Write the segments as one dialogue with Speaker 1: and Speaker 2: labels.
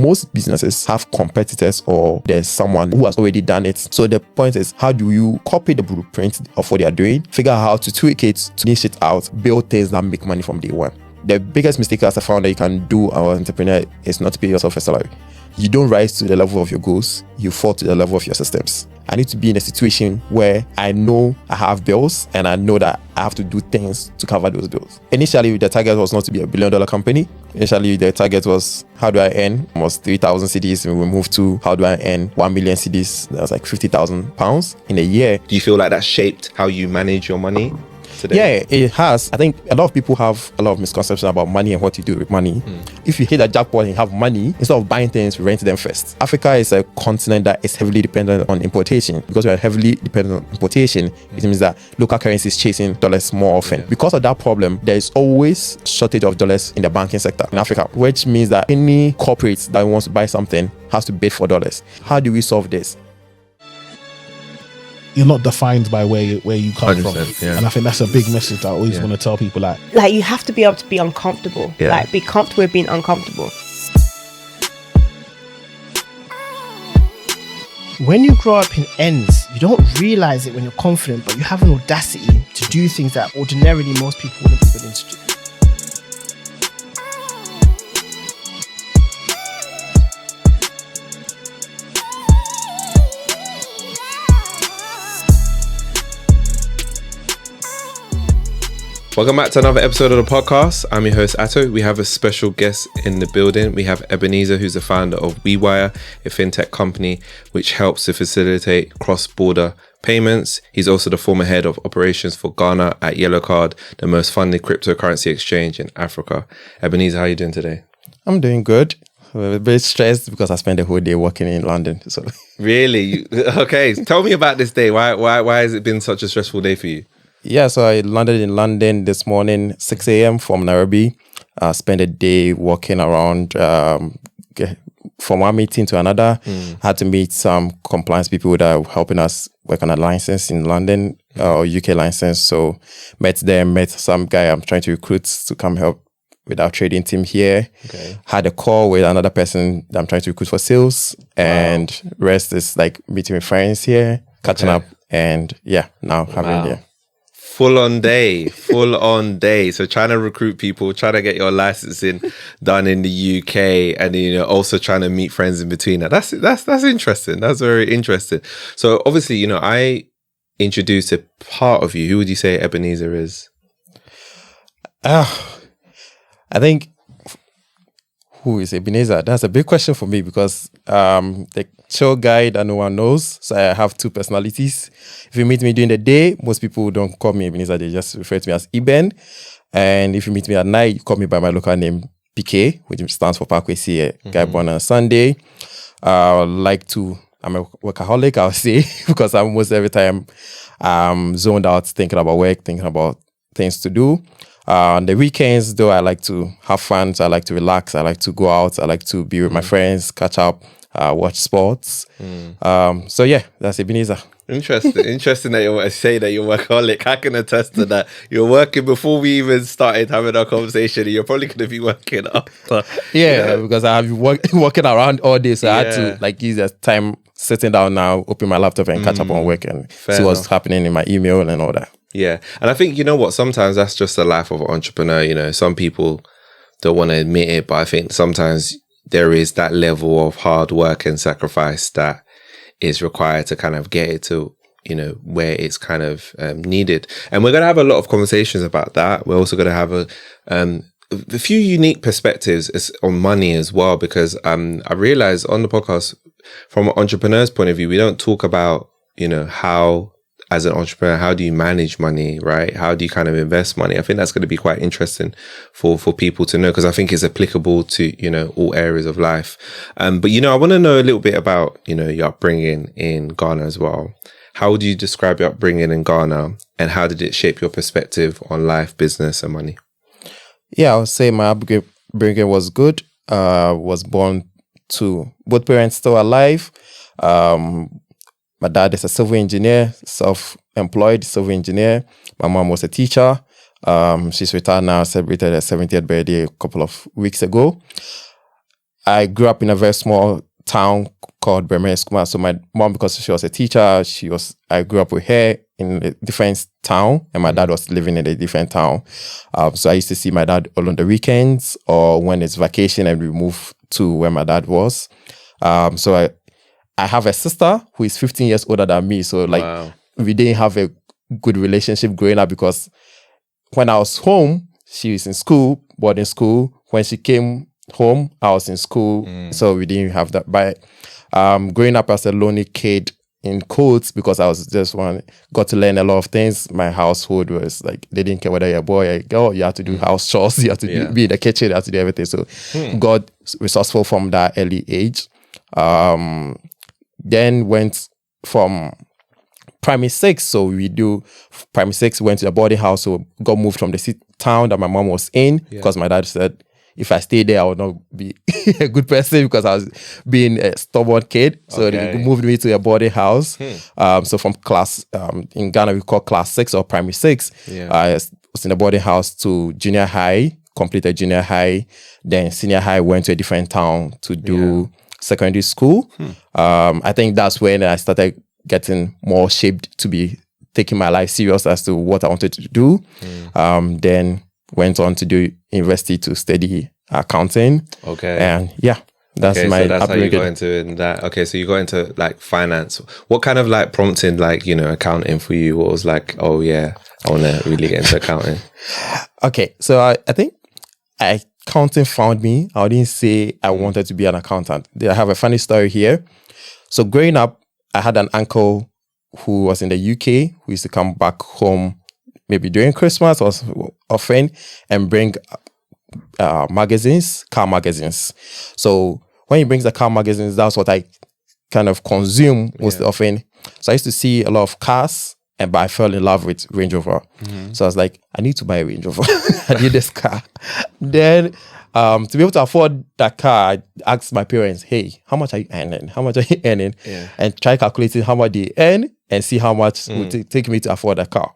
Speaker 1: Most businesses have competitors or there's someone who has already done it. So the point is, how do you copy the blueprint of what they are doing, figure out how to tweak it, to niche it out, build things that make money from day one? The biggest mistake as a founder you can do as an entrepreneur is not to pay yourself a salary. You don't rise to the level of your goals, you fall to the level of your systems. I need to be in a situation where I know I have bills and I know that I have to do things to cover those bills. Initially, the target was not to be $1 billion company. Initially, the target was, how do I earn almost 3,000 cedis? And we moved to, how do I earn 1 million cedis? That was like £50,000 in a year.
Speaker 2: Do you feel like that shaped how you manage your money today?
Speaker 1: Yeah, it has. I think a lot of people have a lot of misconceptions about money and what you do with money. If you hit a jackpot and you have money, instead of buying things, rent them first. Africa is a continent that is heavily dependent on importation. Because we are heavily dependent on importation, it means that local currency is chasing dollars more often. Because of that problem, there is always shortage of dollars in the banking sector in Africa, which means that any corporate that wants to buy something has to bid for dollars. How do we solve this?
Speaker 3: You're not defined by where you come from.
Speaker 2: Yeah.
Speaker 3: And I think that's a big message that I always want to tell people. Like
Speaker 4: you have to be able to be uncomfortable. Like, be comfortable with being uncomfortable.
Speaker 5: When you grow up in ends, you don't realize it when you're confident, but you have an audacity to do things that ordinarily most people wouldn't be willing to do.
Speaker 2: Welcome back to another episode of the podcast. I'm your host, Atto. We have a special guest in the building. We have Ebenezer, who's the founder of WeWire, a fintech company which helps to facilitate cross-border payments. He's also the former head of operations for Ghana at Yellow Card, the most funded cryptocurrency exchange in Africa. Ebenezer, how are you doing today?
Speaker 1: I'm doing good. I'm a bit stressed because I spent the whole day working in London. So
Speaker 2: Really? Okay. Tell me about this day. Why has it been such a stressful day for you?
Speaker 1: Yeah, so I landed in London this morning, 6 a.m. from Nairobi. Spent a day walking around from one meeting to another. Had to meet some compliance people that are helping us work on a license in London, or UK license. So met some guy I'm trying to recruit to come help with our trading team here. Okay. Had a call with another person that I'm trying to recruit for sales. And rest is like meeting with friends here, catching up. And yeah, now having
Speaker 2: Full on day. So trying to recruit people, trying to get your licensing done in the UK, and also trying to meet friends in between that. That's interesting. That's very interesting. So obviously, I introduced a part of you. Who would you say Ebenezer is?
Speaker 1: I think, who is Ebenezer? That's a big question for me because the chill guy that no one knows. So I have two personalities. If you meet me during the day, most people don't call me Ebenezer. They just refer to me as Eben. And if you meet me at night, you call me by my local name, PK, which stands for Parkway C, guy born on a Sunday. I'm a workaholic, I'll say, because I'm almost every time zoned out thinking about work, thinking about things to do. On the weekends, though, I like to have fun. So I like to relax. I like to go out. I like to be with my friends, catch up, watch sports. So yeah, that's Ebenezer.
Speaker 2: Interesting that you say that you're workaholic. I can attest to that. You're working before we even started having our conversation. You're probably going to be working after.
Speaker 1: Yeah, because I've been working around all day. So I had to use that time sitting down now, open my laptop and catch up on work and see what's happening in my email and all that.
Speaker 2: Yeah. And I think, what, sometimes that's just the life of an entrepreneur. Some people don't want to admit it, but I think sometimes there is that level of hard work and sacrifice that is required to kind of get it to, where it's kind of needed. And we're going to have a lot of conversations about that. We're also going to have a few unique perspectives on money as well, because I realized on the podcast, from an entrepreneur's point of view, we don't talk about, how, as an entrepreneur, how do you manage money, right? How do you kind of invest money? I think that's going to be quite interesting for people to know, because I think it's applicable to, all areas of life. But, I want to know a little bit about, your upbringing in Ghana as well. How would you describe your upbringing in Ghana, and how did it shape your perspective on life, business and money?
Speaker 1: Yeah, I would say my upbringing was good. Was born to both parents still alive. My dad is a civil engineer, self-employed civil engineer. My mom was a teacher. She's retired now, celebrated her 70th birthday a couple of weeks ago. I grew up in a very small town called Bremen. So my mom, because she was a teacher, I grew up with her in a different town, and my dad was living in a different town. So I used to see my dad all on the weekends or when it's vacation and we move to where my dad was. So I have a sister who is 15 years older than me. So we didn't have a good relationship growing up because when I was home, she was in school, boarding school. When she came home, I was in school. So we didn't have that. But growing up as a lonely kid, in quotes, because I was just got to learn a lot of things. My household was like, they didn't care whether you're a boy or a girl. You have to do house chores. You have to be in the kitchen. You have to do everything. So got resourceful from that early age. Then went from primary 6. So we do primary 6, went to a boarding house. So got moved from the town that my mom was in because my dad said, if I stay there, I would not be a good person because I was being a stubborn kid. So they moved me to a boarding house. So from class, in Ghana, we call class 6 or primary 6. I was in a boarding house to junior high, completed junior high. Then senior high, went to a different town to do secondary school. I think that's when I started getting more shaped to be taking my life serious as to what I wanted to do. Then went on to do university to study accounting. And that's my
Speaker 2: so that's how you got into that. Okay, so you got into like finance. What kind of like prompted like, accounting for you? What was like, oh yeah, I want to really get into accounting?
Speaker 1: Okay, so I think accounting found me. I didn't say I wanted to be an accountant. I have a funny story here. So growing up, I had an uncle who was in the UK who used to come back home maybe during Christmas or often and bring magazines, car magazines. So when he brings the car magazines, that's what I kind of consume most often. So I used to see a lot of cars, but I fell in love with Range Rover. So I was like, I need to buy a Range Rover. I need this car. Then to be able to afford that car, I asked my parents, hey, how much are you earning? How much are you earning? And try calculating how much they earn and see how much it would take me to afford a car.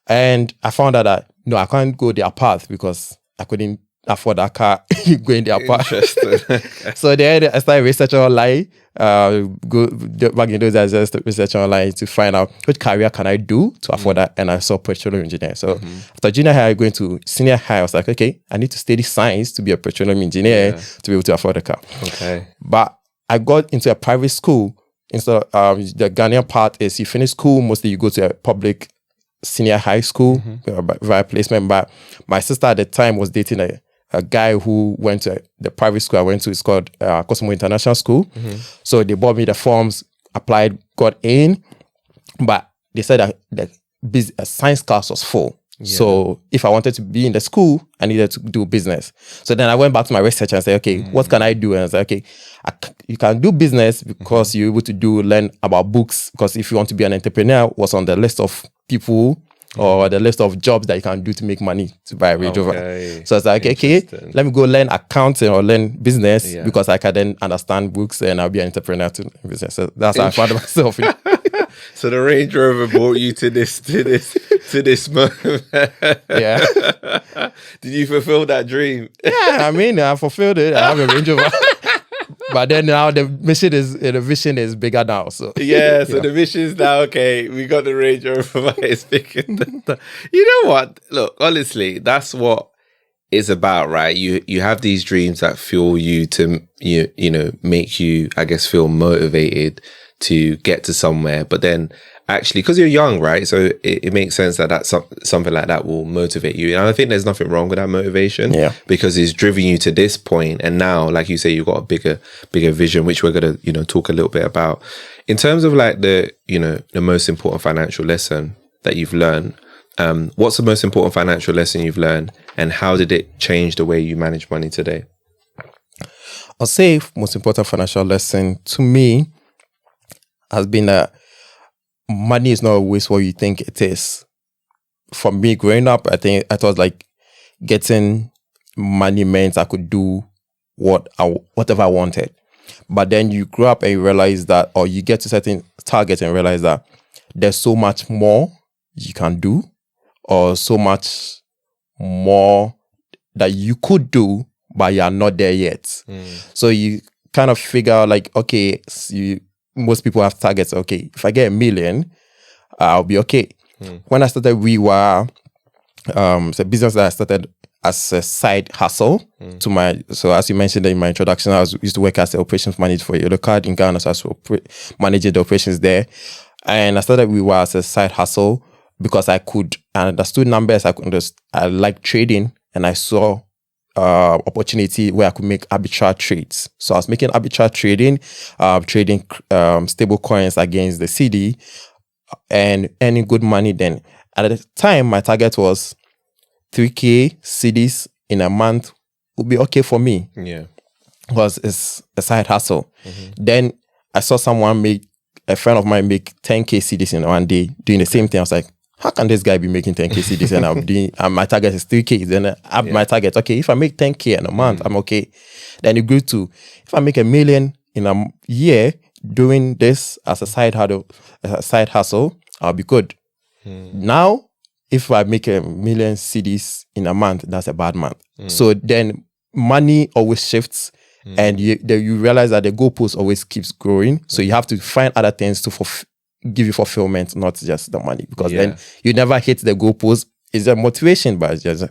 Speaker 1: And I found out that, no, I can't go their path because I couldn't afford that car going their path. So then I started researching online. Back in those days, I just researching online to find out which career can I do to afford that. And I saw petroleum engineer. So after junior high, going to senior high, I was like, okay, I need to study science to be a petroleum engineer to be able to afford a car. But I got into a private school. Instead of the Ghanaian part is you finish school, mostly you go to a public senior high school via placement. But my sister at the time was dating a guy who went to the private school I went to. It's called Cosmo International School. So they bought me the forms, applied, got in. But they said that the science class was full. So if I wanted to be in the school, I needed to do business. So then I went back to my research and said, okay, what can I do? And I said, okay, you can do business because you're able to learn about books. Because if you want to be an entrepreneur, was on the list of people or the list of jobs that you can do to make money to buy a Range Rover. So I was like, okay, let me go learn accounting or learn business because I can then understand books and I'll be an entrepreneur to business. So that's how I found myself.
Speaker 2: So the Range Rover brought you to this moment. Did you fulfill that dream?
Speaker 1: Yeah, I mean, I fulfilled it. I have a Range Rover. But then now the vision is bigger now. So
Speaker 2: the vision is now, okay, we got the Range Rover, it's bigger. You know what? Look, honestly, that's what it's about, right? You have these dreams that fuel you to make you, I guess, feel motivated to get to somewhere. But then actually, because you're young, right? So it makes sense that something like that will motivate you. And I think there's nothing wrong with that motivation because it's driven you to this point. And now, like you say, you've got a bigger vision, which we're going to, talk a little bit about. In terms of like the most important financial lesson that you've learned, what's the most important financial lesson you've learned and how did it change the way you manage money today?
Speaker 1: I'll say most important financial lesson to me has been that money is not always what you think it is. For me, growing up, I thought like getting money meant I could do whatever I wanted. But then you grow up and you realize that, or you get to certain targets and realize that there's so much more you can do, or so much more that you could do, but you are not there yet. So you kind of figure out like, okay, most people have targets. Okay, if I get 1 million, I'll be okay. When I started WeWire, it's a business that I started as a side hustle so as you mentioned in my introduction, I used to work as an operations manager for Yellow Card in Ghana, so I was managing the operations there. And I started WeWire as a side hustle because I understood numbers, I liked trading, and I saw opportunity where I could make arbitrage trades. So I was making arbitrage trading, trading stable coins against the CD and earning good money then. At the time, my target was 3K CDs in a month would be okay for me.
Speaker 2: Yeah.
Speaker 1: Because it's a side hustle. Then I saw a friend of mine make 10K CDs in one day doing the same thing. I was like, how can this guy be making 10K CDs and I'm doing, and my target is 3K? Then I have my target. Okay, if I make 10K in a month, I'm okay. Then it grew to, if I make 1 million in a year doing this as a side hustle, I'll be good. Now, if I make 1 million CDs in a month, that's a bad month. So then money always shifts, and you realize that the goalpost always keeps growing. So you have to find other things to give you fulfillment, not just the money, because then you never hit the goalpost. It's a motivation, but it just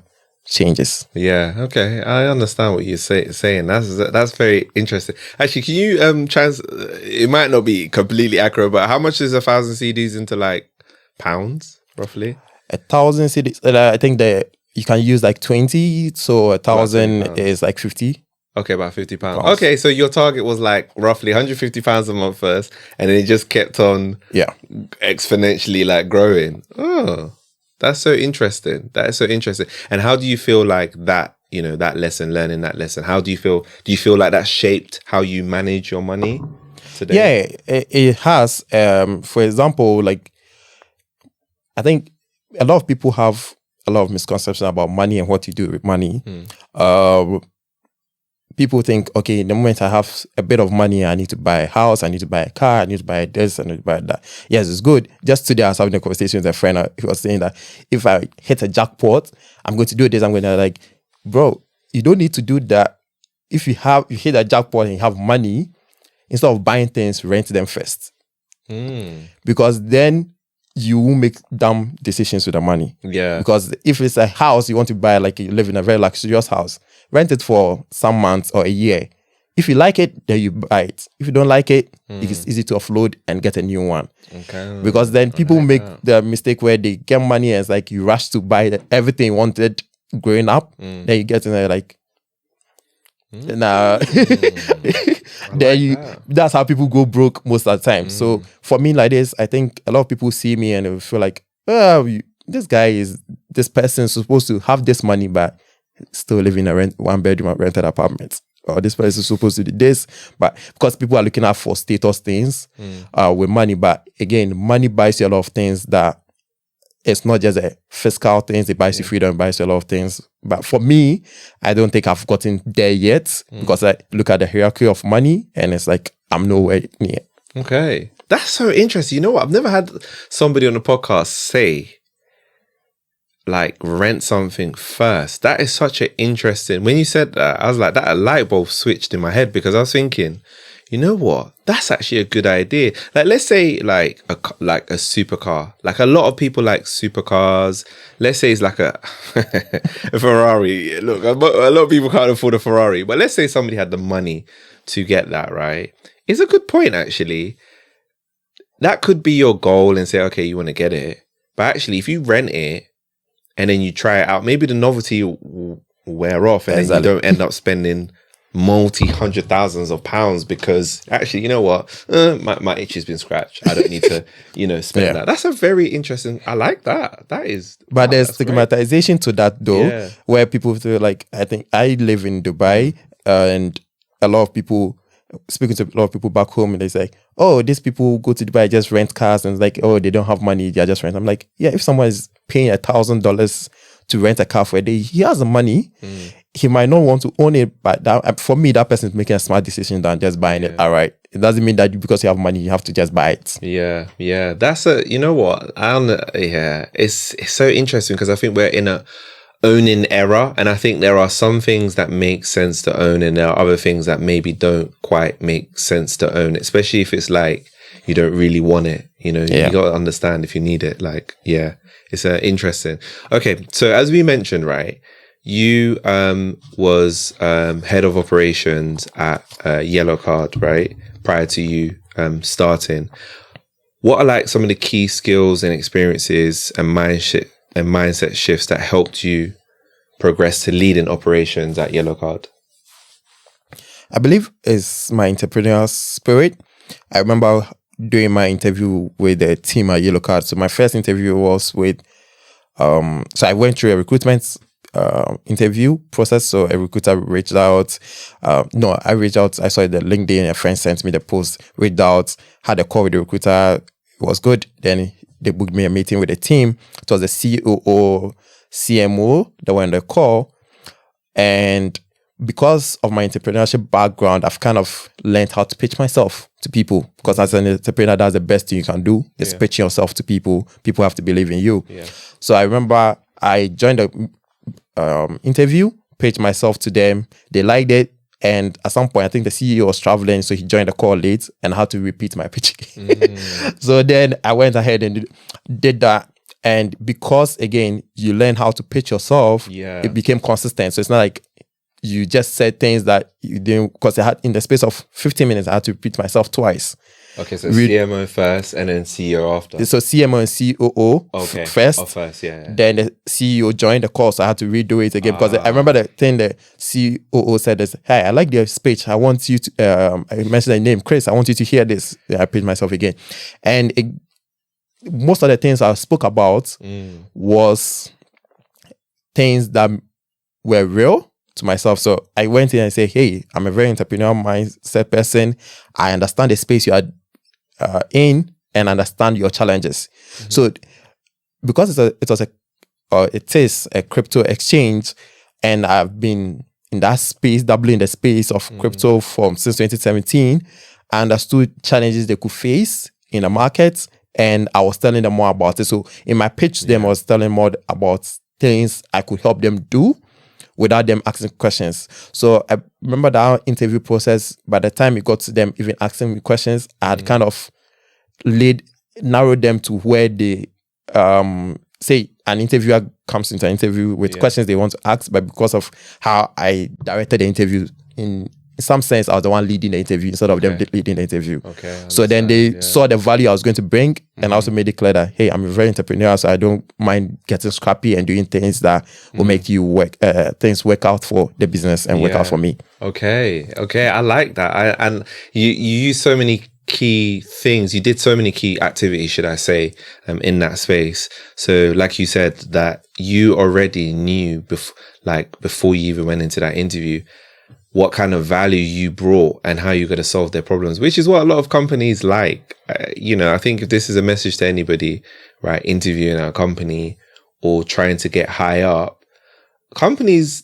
Speaker 1: changes.
Speaker 2: Yeah. Okay. I understand what you're saying. That's very interesting. Actually, can you it might not be completely accurate, but how much is 1,000 CDs into like pounds roughly?
Speaker 1: 1,000 CDs. I think that you can use like 20. So 1,000 is like 50.
Speaker 2: Okay, about £50. Okay, so your target was like roughly £150 a month first, and then it just kept on exponentially like growing. Oh, that's so interesting. That is so interesting. And how do you feel like that, that learning that lesson, how do you feel like that shaped how you manage your money today?
Speaker 1: Yeah, it has. For example, like, I think a lot of people have a lot of misconceptions about money and what you do with money. People think, okay, the moment I have a bit of money, I need to buy a house, I need to buy a car, I need to buy this, I need to buy that. Yes, it's good. Just today I was having a conversation with a friend. He was saying that if I hit a jackpot, I'm going to do this. I'm going to like, bro, you don't need to do that. If you hit a jackpot and you have money, instead of buying things, rent them first. Because then you won't make dumb decisions with the money. Yeah. Because if it's a house you want to buy, like you live in a very luxurious house, rent it for some months or a year. If you like it, then you buy it. If you don't like it, it's easy to offload and get a new one. Okay. Because then people make the mistake where they get money and it's like you rush to buy everything you wanted growing up. Then you get in there like, nah. That's how people go broke most of the time. So for me like this, I think a lot of people see me and they feel like, this person is supposed to have this money but still living in a one bedroom rented apartment, or this person is supposed to do this, but because people are looking out for status things with money. But again, money buys you a lot of things that it's not just a fiscal things. It buys you freedom, it buys you a lot of things. But for me, I don't think I've gotten there yet because I look at the hierarchy of money and it's like, I'm nowhere near.
Speaker 2: Okay. That's so interesting. You know what? I've never had somebody on the podcast say, like, rent something first. That is such an interesting... When you said that, I was like, that light bulb switched in my head because I was thinking, you know what? That's actually a good idea. Like, let's say like a supercar. Like a lot of people like supercars. Let's say it's like a Ferrari. Look, a lot of people can't afford a Ferrari. But let's say somebody had the money to get that, right? It's a good point, actually. That could be your goal and say, okay, you want to get it. But actually, if you rent it and then you try it out, maybe the novelty will wear off and then you don't end up spending multi-hundred thousands of pounds because actually, you know what? My itch has been scratched. I don't need to, spend that. That's a very interesting... I like that. That is...
Speaker 1: But there's stigmatization to that though, where people feel like, I think I live in Dubai and a lot of people... Speaking to a lot of people back home and they say, oh, these people go to Dubai, just rent cars, and it's like, oh, they don't have money, they just rent. I'm like, yeah, if someone is paying $1,000 to rent a car for a day, he has the money. He might not want to own it, but for me, that person is making a smart decision than just buying it. All right. It doesn't mean that because you have money, you have to just buy it.
Speaker 2: Yeah. Yeah. That's you know what? It's so interesting because I think we're in a owning error. And I think there are some things that make sense to own, and there are other things that maybe don't quite make sense to own, especially if it's like you don't really want it. You know, you got to understand if you need it. Like, it's interesting. Okay, so as we mentioned, right, you was head of operations at Yellow Card, right, prior to you starting. What are like some of the key skills and experiences and mindset shifts that helped you progress to leading operations at Yellow Card?
Speaker 1: I believe it's my entrepreneurial spirit. I remember doing my interview with the team at Yellow Card. So my first interview was with, so I went through a recruitment interview process. So a recruiter reached out. I reached out. I saw the LinkedIn. A friend sent me the post, reached out, had a call with the recruiter. It was good. Then they booked me a meeting with the team. It was the COO, CMO that were on the call. And because of my entrepreneurship background, I've kind of learned how to pitch myself to people. Because as an entrepreneur, that's the best thing you can do, is pitching yourself to people. People have to believe in you. Yeah. So I remember I joined the interview, pitched myself to them. They liked it. And at some point, I think the CEO was traveling, so he joined the call late and I had to repeat my pitch. So then I went ahead and did that. And because, again, you learn how to pitch yourself, it became consistent. So it's not like you just said things that you didn't, because I had, in the space of 15 minutes, I had to repeat myself twice.
Speaker 2: Okay, so CMO first and then CEO after.
Speaker 1: So CMO and COO first.
Speaker 2: Oh, first,
Speaker 1: Then the CEO joined the call, so I had to redo it again. Because I remember the thing the COO said is, hey, I like the speech. I want you to, I mentioned the name, Chris, I want you to hear this. I pitched myself again. And most of the things I spoke about was things that were real to myself. So I went in and said, hey, I'm a very entrepreneurial mindset person. I understand the space you are in and understand your challenges. So because it is a crypto exchange, and I've been in that space, doubling the space of crypto since 2017, I understood challenges they could face in the market, and I was telling them more about it. So in my pitch to them, I was telling more about things I could help them do without them asking questions. So I remember that interview process. By the time it got to them even asking me questions, I had kind of narrowed them to where they say an interviewer comes into an interview with questions they want to ask, but because of how I directed the interview, in some sense, I was the one leading the interview instead of them leading the interview. So then they saw the value I was going to bring, and I also made it clear that, hey, I'm a very entrepreneurial, so I don't mind getting scrappy and doing things that will make you things work out for the business and work out for me.
Speaker 2: Okay, I like that. And you use so many key things. You did so many key activities, should I say, in that space. So, like you said, that you already knew before you even went into that interview what kind of value you brought and how you're going to solve their problems, which is what a lot of companies like. I think if this is a message to anybody, right, interviewing a company or trying to get high up, companies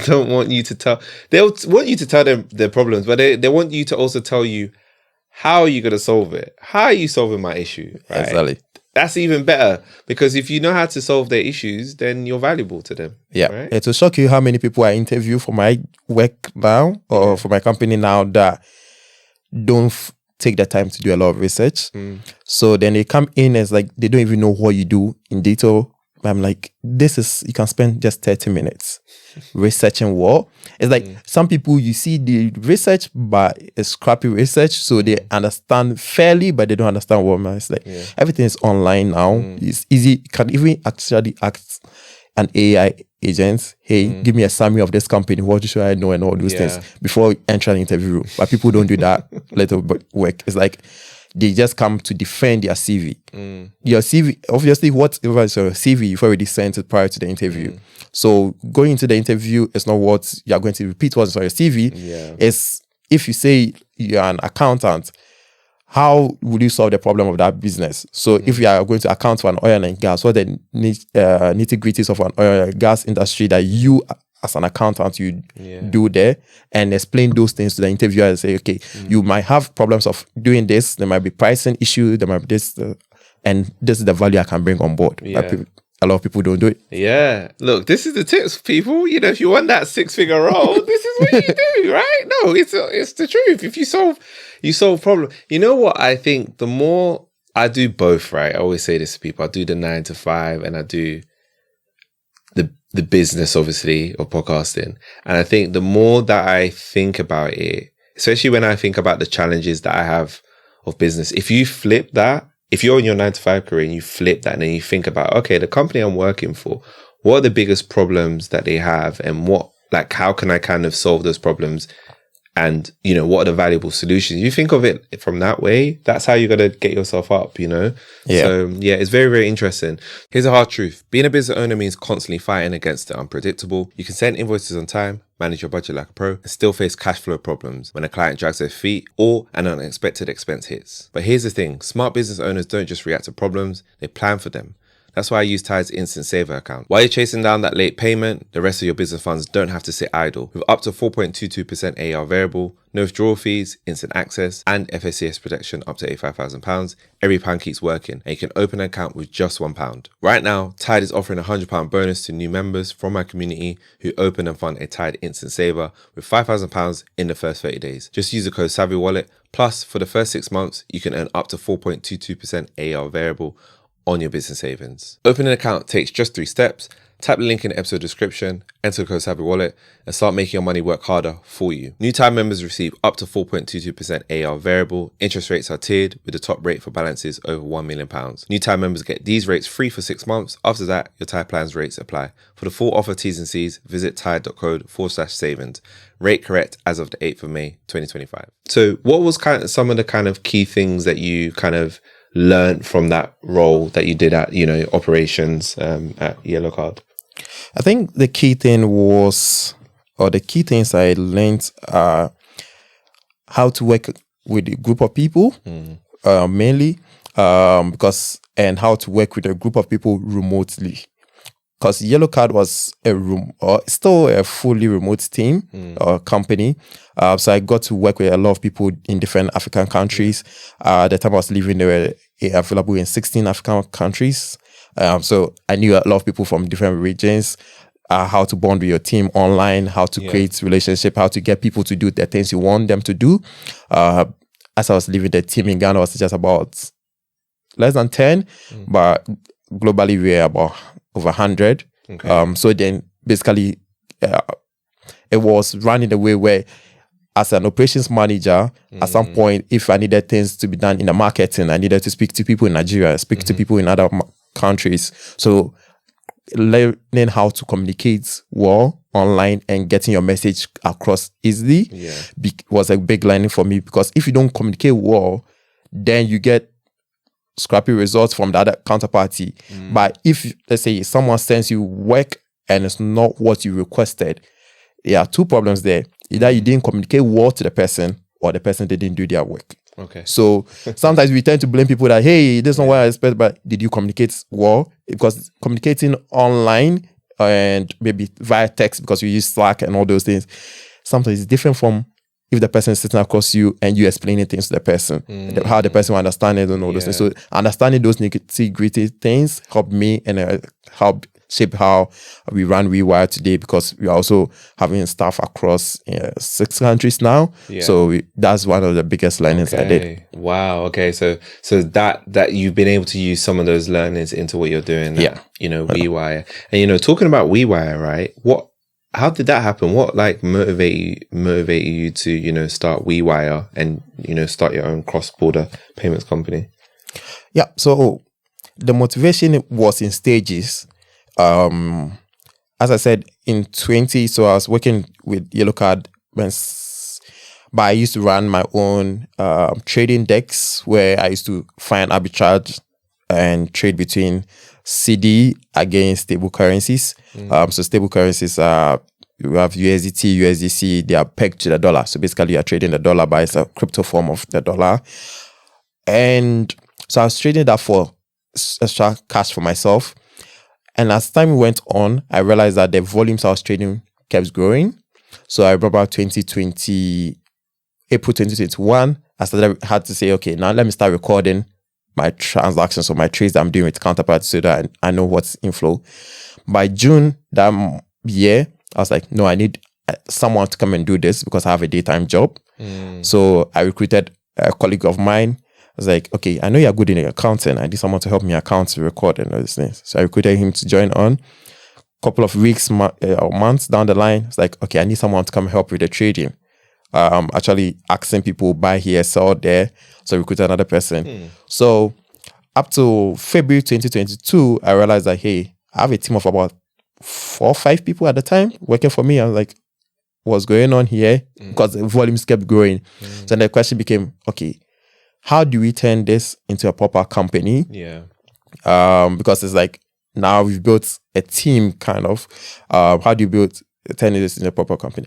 Speaker 2: don't want you to they'll want you to tell them their problems, but they want you to also tell you how you're going to solve it. How are you solving my issue? Right?
Speaker 1: Exactly.
Speaker 2: That's even better, because if you know how to solve their issues, then you're valuable to them.
Speaker 1: Yeah.
Speaker 2: Right?
Speaker 1: It will shock you how many people I interview for my work now or for my company now that don't take the time to do a lot of research. So then they come in as like, they don't even know what you do in detail. I'm like, you can spend just 30 minutes researching what. It's like some people, you see the research, but it's scrappy research. So they understand fairly, but they don't understand what it's like. Everything is online now. It's easy. You can even actually ask an AI agent, hey, give me a summary of this company. What should I know and all those things before entering an interview. But people don't do that little work. It's like, they just come to defend their CV. Your CV, obviously, whatever is your CV, you've already sent it prior to the interview. So going into the interview is not what you're going to repeat what's on your CV. It's, if you say you're an accountant, how would you solve the problem of that business? So if you are going to account for an oil and gas, what are the nitty-gritties of an oil and gas industry that you as an accountant you do there, and explain those things to the interviewer and say, okay, you might have problems of doing this, there might be pricing issues, there might be this, and this is the value I can bring on board. a lot of people don't do it.
Speaker 2: Yeah. Look, this is the tips, people. You know, if you want that 6-figure role, this is what you do, right? No, it's the truth. If you solve problem. You know what? I think the more I do both, right? I always say this to people. I do the 9 to 5 and I do the business, obviously, of podcasting. And I think the more that I think about it, especially when I think about the challenges that I have of business, if you flip that, if you're in your 9 to 5 career and you flip that and then you think about, okay, the company I'm working for, what are the biggest problems that they have and how can I kind of solve those problems? And, you know, what are the valuable solutions? You think of it from that way, that's how you're going to get yourself up, you know?
Speaker 1: Yeah.
Speaker 2: So, yeah, it's very, very interesting. Here's a hard truth. Being a business owner means constantly fighting against the unpredictable. You can send invoices on time, manage your budget like a pro, and still face cash flow problems when a client drags their feet or an unexpected expense hits. But here's the thing. Smart business owners don't just react to problems, they plan for them. That's why I use Tide's Instant Saver account. While you're chasing down that late payment, the rest of your business funds don't have to sit idle. With up to 4.22% AER Variable, no withdrawal fees, instant access, and FSCS protection up to £85,000, every pound keeps working, and you can open an account with just £1. Right now, Tide is offering a £100 bonus to new members from my community who open and fund a Tide Instant Saver with £5,000 in the first 30 days. Just use the code SAVVYWALLET. Plus, for the first 6 months, you can earn up to 4.22% AER Variable on your business savings. Opening an account takes just 3 steps. Tap the link in the episode description, enter the code SAVVYWALLET, and start making your money work harder for you. New Time members receive up to 4.22% AER Variable. Interest rates are tiered with the top rate for balances over £1 million. New Time members get these rates free for 6 months. After that, your Tide plans rates apply. For the full offer Ts&Cs, visit tide.co/savings. Rate correct as of the 8th of May, 2025. So what was some of the kind of key things that you kind of learned from that role that you did at, you know, operations at Yellow Card?
Speaker 1: I think the key things I learned are how to work with a group of people, mainly, and how to work with a group of people remotely. Because Yellow Card was still a fully remote team or company. So I got to work with a lot of people in different African countries. At the time I was living, they were available in 16 African countries. So I knew a lot of people from different regions, how to bond with your team online, how to create relationship, how to get people to do the things you want them to do. As I was living, the team in Ghana was just about less than 10, but globally we're about over 100. Okay. So then basically it was running the way where as an operations manager, at some point, if I needed things to be done in the marketing, I needed to speak to people in Nigeria, speak to people in other countries. So learning how to communicate well online and getting your message across easily was a big learning for me, because if you don't communicate well, then you get scrappy results from the other counterparty. But if, let's say, someone sends you work and it's not what you requested, there are 2 problems there. Either you didn't communicate well to the person, or the person didn't do their work. Okay. So sometimes we tend to blame people that, hey, this is not what I expect, but did you communicate well? Because communicating online and maybe via text, because you use Slack and all those things, sometimes it's different from if the person is sitting across you and you explaining things to the person, how the person will understand it and all those things. So understanding those nitty-gritty things helped me and help shape how we run WeWire today, because we are also having staff across 6 countries now. So that's one of the biggest learnings I did.
Speaker 2: Wow. Okay. So that you've been able to use some of those learnings into what you're doing at, you know, WeWire. And, you know, talking about WeWire, right? How did that happen? What motivated you to, you know, start WeWire and, you know, start your own cross-border payments company?
Speaker 1: Yeah. So the motivation was in stages. As I said, in 20, so I was working with Yellow Card, but I used to run my own trading decks where I used to find arbitrage and trade between CD against stable currencies. So stable currencies are, you have USDT, USDC, they are pegged to the dollar. So basically you are trading the dollar, but it's a crypto form of the dollar. And so I was trading that for extra cash for myself. And as time went on, I realized that the volumes I was trading kept growing. So I remember April 2021, I had to say, okay, now let me start recording my transactions or my trades that I'm doing with counterparts so that I know what's inflow. By June that year, I was like, no, I need someone to come and do this because I have a daytime job. So I recruited a colleague of mine. I was like, okay, I know you're good in accounting. I need someone to help me account, to record and all these things. So I recruited him to join on. Couple of weeks or months down the line, it's like, okay, I need someone to come help with the trading. Actually asking people buy here, sell there. So I recruited another person. So up to February 2022, I realized that, hey, I have a team of about 4 or 5 people at the time working for me. I was like, what's going on here? Because the volumes kept growing. So then the question became, okay, how do we turn this into a proper company?
Speaker 2: Yeah.
Speaker 1: Because it's like, now we've built a team kind of. How do you turn this into a proper company?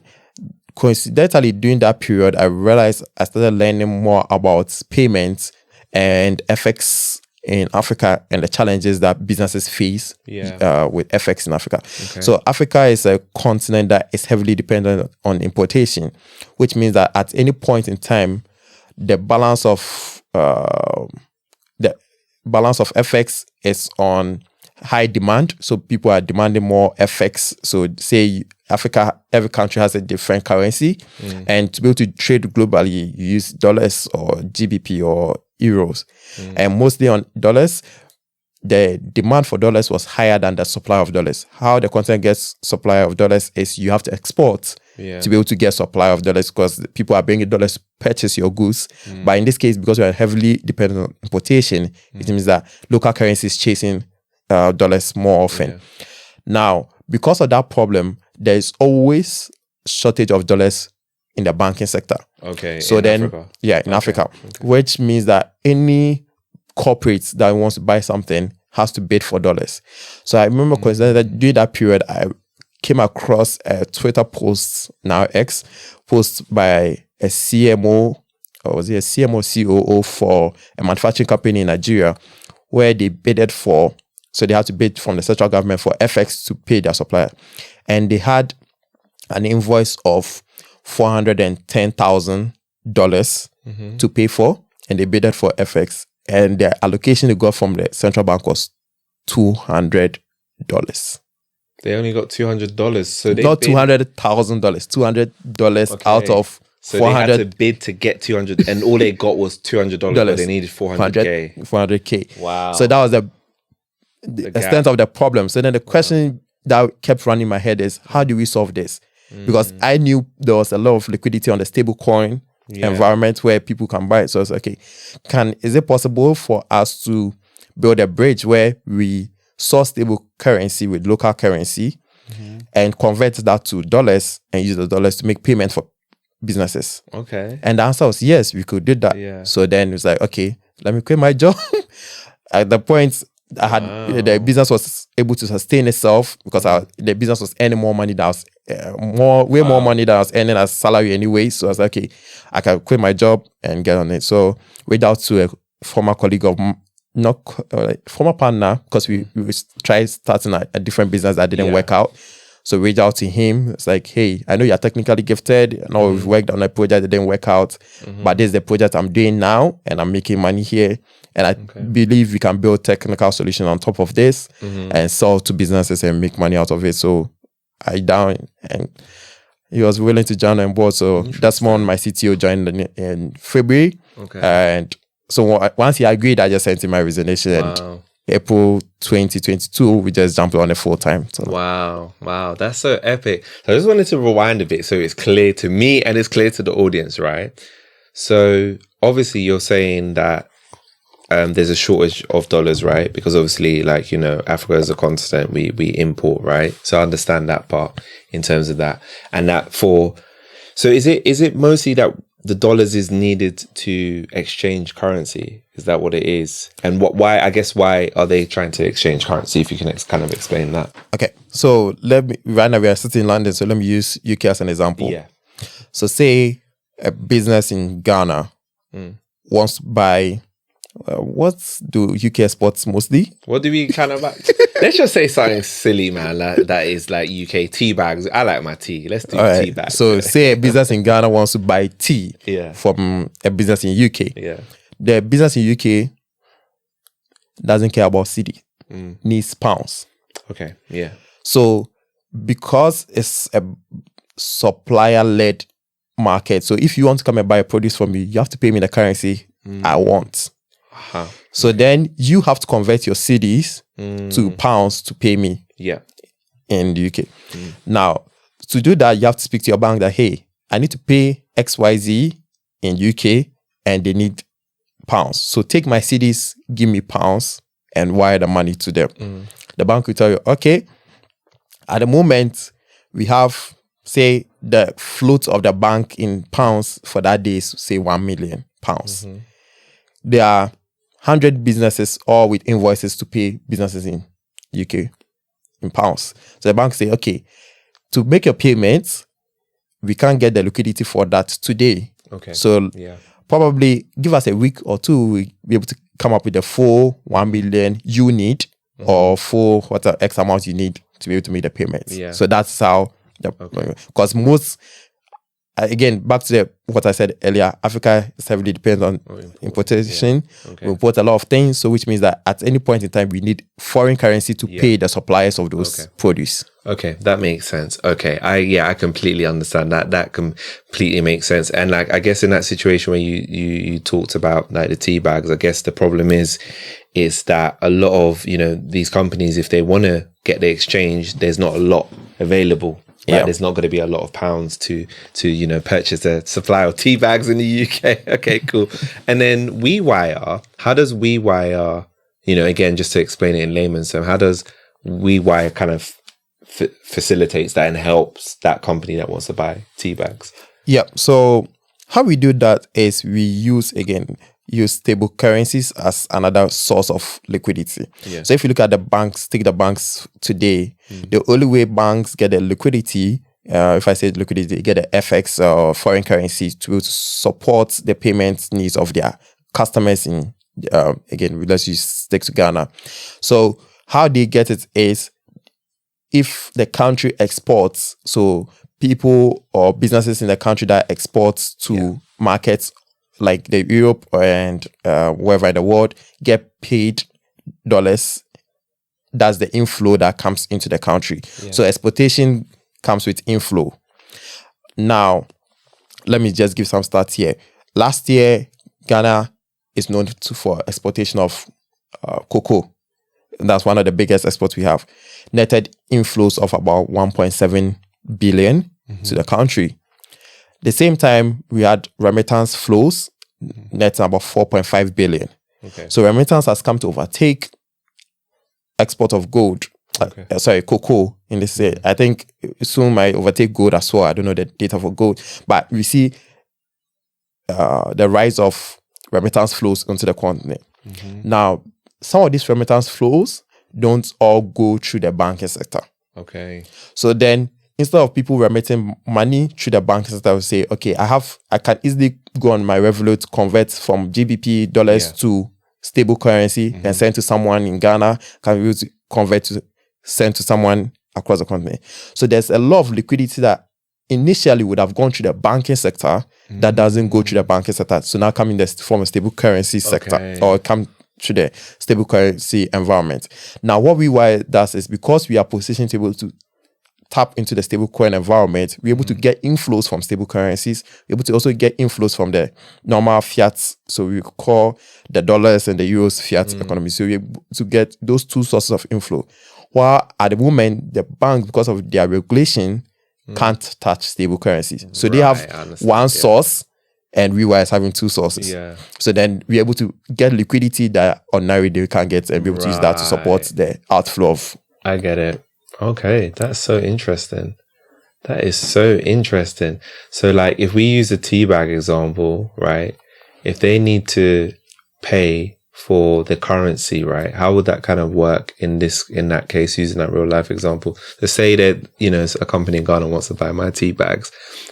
Speaker 1: Coincidentally, during that period, I realized I started learning more about payments and FX in Africa and the challenges that businesses face with FX in Africa. Okay. So Africa is a continent that is heavily dependent on importation, which means that at any point in time, the balance of FX is on high demand. So people are demanding more FX. So say Africa, every country has a different currency. And to be able to trade globally, you use dollars or GBP or euros. And mostly on dollars, the demand for dollars was higher than the supply of dollars. How the continent gets supply of dollars is you have to export to be able to get supply of dollars because people are bringing dollars to purchase your goods. But in this case, because we are heavily dependent on importation, it means that local currency is chasing dollars more often. Now, because of that problem, there is always shortage of dollars in the banking sector. Okay. So then, Africa. In Africa, which means that any corporate that wants to buy something has to bid for dollars. So I remember coincidentally that during that period, I came across a Twitter post, now X, post by a CMO, or was it a CMO COO for a manufacturing company in Nigeria, where they bidded for. So they had to bid from the central government for FX to pay their supplier. And they had an invoice of $410,000 to pay for. And they bidded for FX. And the allocation they got from the central bank was $200.
Speaker 2: They only got $200. So they
Speaker 1: got $200,000. $200 out of
Speaker 2: so 400. They had to bid to get 200, and all they got was $200. But they needed 400K.
Speaker 1: 400K.
Speaker 2: Wow.
Speaker 1: So that was the extent of the problem. So then the question that kept running in my head is, how do we solve this? Because I knew there was a lot of liquidity on the stable coin environment where people can buy it. So it's okay. Is it possible for us to build a bridge where we source stable currency with local currency and convert that to dollars and use the dollars to make payment for businesses?
Speaker 2: Okay.
Speaker 1: And the answer was yes, we could do that. Yeah. So then it was like, okay, let me quit my job. At the point I had the business was able to sustain itself because the business was earning more money than I was way more money than I was earning as salary anyway. So I was like, okay, I can quit my job and get on it. So reached out to a former colleague of former partner, because we tried starting a different business that didn't work out. So reached out to him. It's like, hey, I know you're technically gifted. I know we've worked on a project that didn't work out, but this is the project I'm doing now, and I'm making money here. And I believe we can build technical solution on top of this and sell to businesses and make money out of it. So I down, and he was willing to join on board. So that's when my CTO joined in February. And so once he agreed, I just sent him my resignation. And April 2022, we just jumped on it full time. So.
Speaker 2: Wow, that's so epic. So I just wanted to rewind a bit so it's clear to me and it's clear to the audience, right? So obviously you're saying that there's a shortage of dollars, right? Because obviously, like, you know, Africa is a continent, we import, right? So I understand that part in terms of that. And that so is it mostly that the dollars is needed to exchange currency? Is that what it is? And why are they trying to exchange currency? If you can kind of explain that.
Speaker 1: Okay. So right now we are sitting in London. So let me use UK as an example.
Speaker 2: Yeah.
Speaker 1: So say a business in Ghana wants to buy, what do UK exports mostly?
Speaker 2: What do we kind of let's just say something silly, man. That is like UK tea bags. I like my tea. Let's do tea bags.
Speaker 1: So say a business in Ghana wants to buy tea from a business in UK.
Speaker 2: Yeah.
Speaker 1: The business in UK doesn't care about cedi, needs pounds.
Speaker 2: Okay. Yeah.
Speaker 1: So because it's a supplier-led market, so if you want to come and buy a produce from me, you have to pay me the currency I want.
Speaker 2: Uh-huh.
Speaker 1: So then you have to convert your cedis to pounds to pay me
Speaker 2: Yeah.
Speaker 1: in the UK. Now, to do that, you have to speak to your bank that, hey, I need to pay XYZ in UK and they need pounds. So take my cedis, give me pounds and wire the money to them. The bank will tell you, okay, at the moment, we have, say, the float of the bank in pounds for that day is, say, 1 million pounds. There are 100 businesses, all with invoices to pay businesses in UK in pounds. So the bank say, okay, to make your payments, we can't get the liquidity for that today.
Speaker 2: Okay.
Speaker 1: So probably give us a week or two, we'll be able to come up with the full 1 million you need or full whatever X amount you need to be able to make the payments.
Speaker 2: Yeah.
Speaker 1: So that's how, because most, again, back to what I said earlier, Africa heavily depends on importation.
Speaker 2: Yeah. Okay.
Speaker 1: We import a lot of things, so which means that at any point in time, we need foreign currency to pay the suppliers of those produce.
Speaker 2: Okay, that makes sense. Okay, I completely understand that. That completely makes sense. And like, I guess in that situation where you talked about like the tea bags, I guess the problem is that a lot of, these companies, if they want to get the exchange, there's not a lot available. Right? There's not going to be a lot of pounds to purchase a supply of tea bags in the UK. Okay, cool. And then WeWire, how does WeWire, again, just to explain it in layman's terms, how does WeWire kind of facilitates that and helps that company that wants to buy tea bags?
Speaker 1: Yeah. So how we do that is we use stable currencies as another source of liquidity. Yeah. So if you look at the banks, take the banks today, the only way banks get the liquidity, if I say liquidity, they get the FX or foreign currency to support the payment needs of their customers in, again, let's use stick to Ghana. So how they get it is if the country exports, so people or businesses in the country that exports to markets like the Europe and wherever in the world get paid dollars, that's the inflow that comes into the country. Yeah. So exportation comes with inflow. Now, let me just give some stats here. Last year, Ghana is known for exportation of cocoa. That's one of the biggest exports we have. Netted inflows of about 1.7 billion to the country. The same time, we had remittance flows, netting about 4.5 billion. Okay. So remittance has come to overtake export of gold. Cocoa in this. I think soon might overtake gold as well. I don't know the data for gold, but we see the rise of remittance flows into the continent. Now, some of these remittance flows don't all go through the banking sector. Okay. So then, instead of people remitting money through the banking sector, I will say, okay, I can easily go on my Revolut, convert from GBP dollars to stable currency and send to someone in Ghana, can be able to convert to send to someone across the continent. So there's a lot of liquidity that initially would have gone through the banking sector that doesn't go through the banking sector. So now come in the form of stable currency sector or come through the stable currency environment. Now, what WeWire does is because we are positioned to be able to tap into the stable coin environment, we're able to get inflows from stable currencies. We're able to also get inflows from the normal fiat. So we call the dollars and the euros fiat economy. So we're able to get those two sources of inflow. While at the moment, the bank, because of their regulation, can't touch stable currencies. So they have one source and WeWire is having two sources. Yeah. So then we're able to get liquidity that ordinarily they can't get and be able to use that to support the outflow of.
Speaker 2: I get it. Okay, that's so interesting. That is so interesting. So like if we use a tea bag example, right? If they need to pay for the currency, right? How would that kind of work in that case, using that real life example? Let's say that, a company in Ghana wants to buy my tea bags.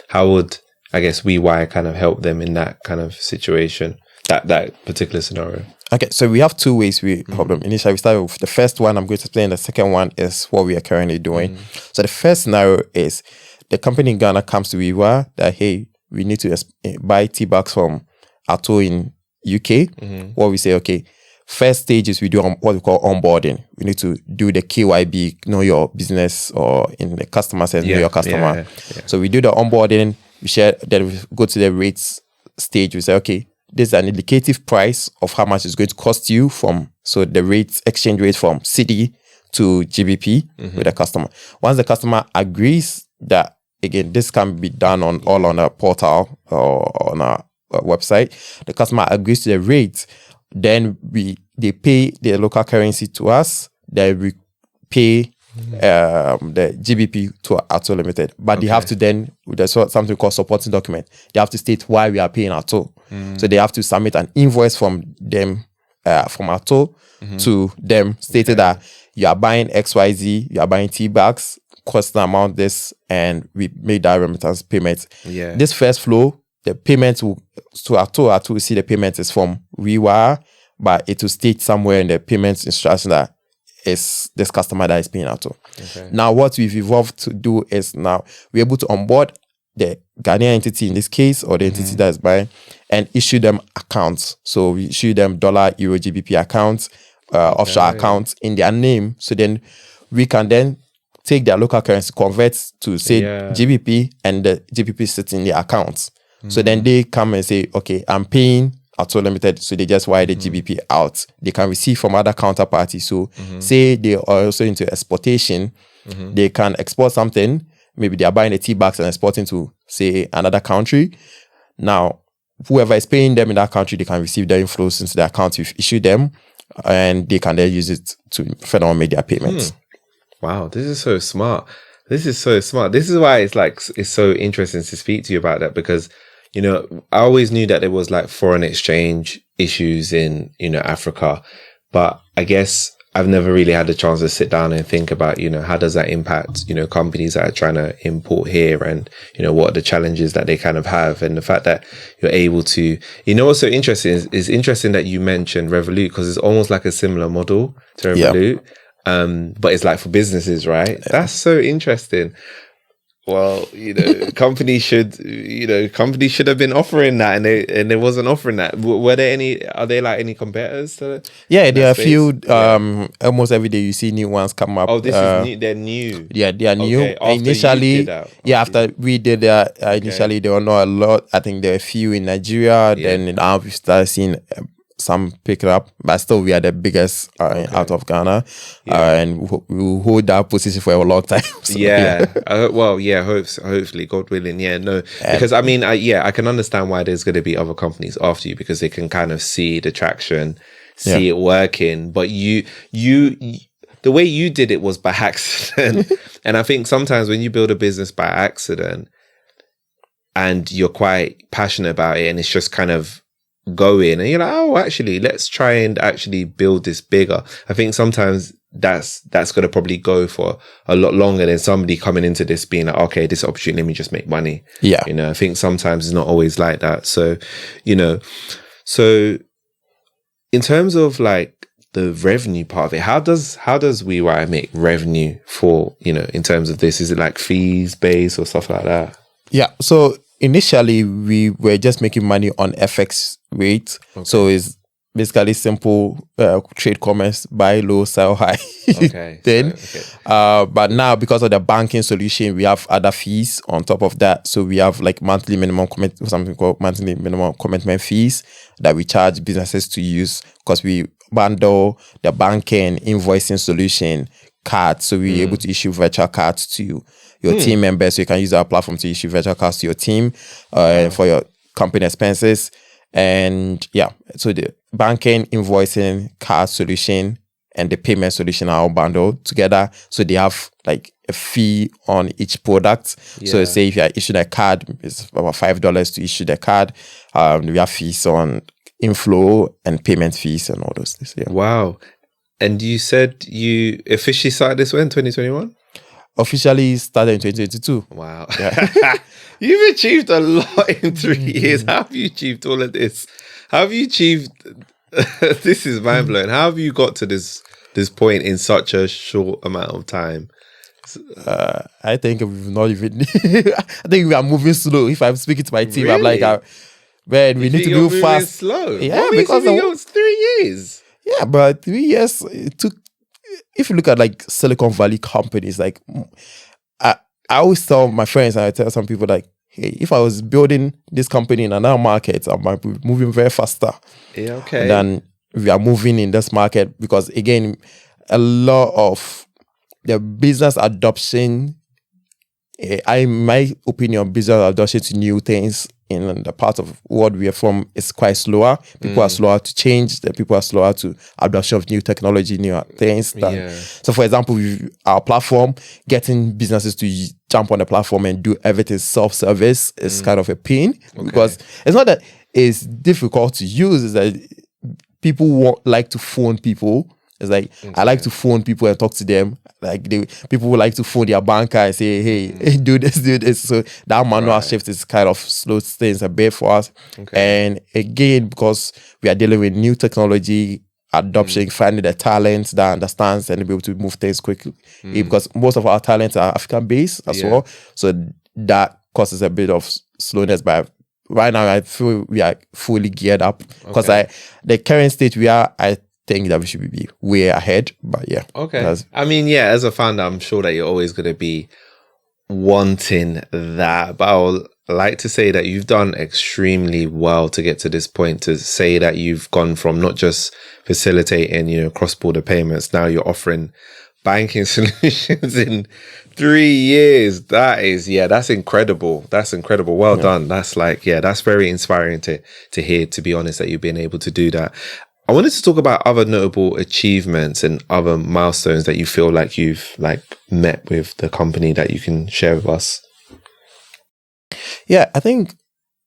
Speaker 2: How would, I guess, WeWire kind of help them in that kind of situation, that particular scenario?
Speaker 1: Okay, so we have two ways we help them. Initially, we start with the first one. I'm going to explain. The second one is what we are currently doing. So the first scenario is the company in Ghana comes to WeWire that, hey, we need to buy tea bags from Ato in UK. What we say, okay, first stage is we do what we call onboarding. We need to do the KYB, know your business, or in the customer sense, know your customer.
Speaker 2: Yeah.
Speaker 1: So we do the onboarding, we share, then we go to the rates stage. We say, okay, this is an indicative price of how much it's going to cost you so the rates, exchange rate from CD to GBP with the customer. Once the customer agrees that, again, this can be done on a portal or on a website, the customer agrees to the rate, then they pay the local currency to us, then we pay the GBP to Ato Limited. But they have to then, there's something called supporting document. They have to state why we are paying Ato. So they have to submit an invoice from them, from Ato to them, stated that you are buying XYZ, you are buying tea bags, cost the amount this, and we made that remittance payment.
Speaker 2: Yeah.
Speaker 1: This first flow, the payment will to Ato will see the payment is from WeWire, but it will state somewhere in the payments instruction that it's this customer that is paying Ato. Okay. Now, what we've evolved to do is now we're able to onboard the Ghanaian entity in this case, or the entity that is buying, and issue them accounts. So we issue them dollar, euro, GBP accounts, offshore accounts in their name. So then we can then take their local currency, convert to say GBP, and the GBP sits in their accounts. So then they come and say, okay, I'm paying Ato Limited. So they just wire the GBP out. They can receive from other counterparties. So say they are also into exportation, they can export something. Maybe they are buying the tea bags and exporting to, say, another country. Now, whoever is paying them in that country, they can receive their inflows into the account we've issued them, and they can then use it to further make their payments.
Speaker 2: Wow, this is so smart. This is so smart. This is why it's so interesting to speak to you about that, because, you know, I always knew that there was like foreign exchange issues in, you know, Africa, but I guess I've never really had the chance to sit down and think about, you know, how does that impact, you know, companies that are trying to import here, and, you know, what are the challenges that they kind of have, and the fact that you're able to, you know, what's so interesting is interesting that you mentioned Revolut, because it's almost like a similar model to Revolut, but it's like for businesses, right? That's so interesting. Well, you know, companies should have been offering that, and they wasn't offering that. Are there like any competitors to
Speaker 1: Yeah, there are a few. Almost every day you see new ones come up.
Speaker 2: Oh, this is new. They're new.
Speaker 1: Yeah, they are new.
Speaker 2: Okay, after
Speaker 1: initially,
Speaker 2: you did that.
Speaker 1: after we did that, initially there were not a lot. I think there are a few in Nigeria. Then now we started seeing some pick it up, but still we are the biggest out of Ghana, and we will hold that position for a long time. So, hopefully, God willing. Because I mean, I can understand why there's going to be other companies after you, because they can kind of see the traction, see it working. But you the way you did it was by accident. And I think sometimes when you build a business by accident and you're quite passionate about it, and it's just kind of going, and you're like, oh, actually, let's try and actually build this bigger. I think sometimes that's going to probably go for a lot longer than somebody coming into this being like, okay, this opportunity, let me just make money. Yeah. You know, I think sometimes it's not always like that. So, you know, in terms of like the revenue part of it, how does WeWire make revenue for, you know, in terms of this? Is it like fees based or stuff like that? Yeah. So initially we were just making money on FX rate. Okay. So it's basically simple trade commerce, buy low, sell high. But now because of the banking solution, we have other fees on top of that. So we have like monthly minimum commitment fees that we charge businesses to use, because we bundle the banking invoicing solution cards. So we're able to issue virtual cards to your team members. So you can use our platform to issue virtual cards to your team for your company expenses. And so the banking, invoicing, card solution, and the payment solution are all bundled together. So they have like a fee on each product. So say if you are issuing a card, it's about $5 to issue the card. We have fees on inflow and payment fees and all those things. Yeah.
Speaker 2: Wow. And you said you officially started this when, 2021?
Speaker 1: Officially started in 2022.
Speaker 2: Wow. Yeah. You've achieved a lot in 3 years. How have you achieved all of this? How have you achieved... This is mind-blowing. How have you got to this point in such a short amount of time?
Speaker 1: I think we've not even... I think we are moving slow. If I'm speaking to my team, really? I'm like, man, we need to move fast.
Speaker 2: Slow?
Speaker 1: Yeah,
Speaker 2: because it's 3 years.
Speaker 1: Yeah, but 3 years it took. If you look at like Silicon Valley companies, like I always tell my friends, and I tell some people like, hey, if I was building this company in another market, I might be moving very faster.
Speaker 2: Yeah, okay.
Speaker 1: Than we are moving in this market, because again, a lot of the business adoption, in my opinion, business adoption to new things in the part of world we are from is quite slower. People are slower to change. The people are slower to adoption of new technology, new things. So, for example, our platform, getting businesses to jump on the platform and do everything self-service is kind of a pain, because it's not that it's difficult to use. It's that people like to phone people. It's like, I like to phone people and talk to them. Like people would like to phone their banker and say, hey, do this. So that manual shift is kind of slows things a bit for us. And again, because we are dealing with new technology adoption, finding the talent that understands and be able to move things quickly. Because most of our talents are African based as well. So that causes a bit of slowness. But right now, I feel we are fully geared up, because the current state we are, I think that we should be way ahead. But yeah.
Speaker 2: Okay. I mean, yeah, as a founder, I'm sure that you're always going to be wanting that. But I would like to say that you've done extremely well to get to this point, to say that you've gone from not just facilitating, cross-border payments. Now you're offering banking solutions in 3 years. That's incredible. That's incredible. Well done. That's that's very inspiring to hear, to be honest, that you've been able to do that. I wanted to talk about other notable achievements and other milestones that you feel like you've met with the company that you can share with us.
Speaker 1: Yeah, I think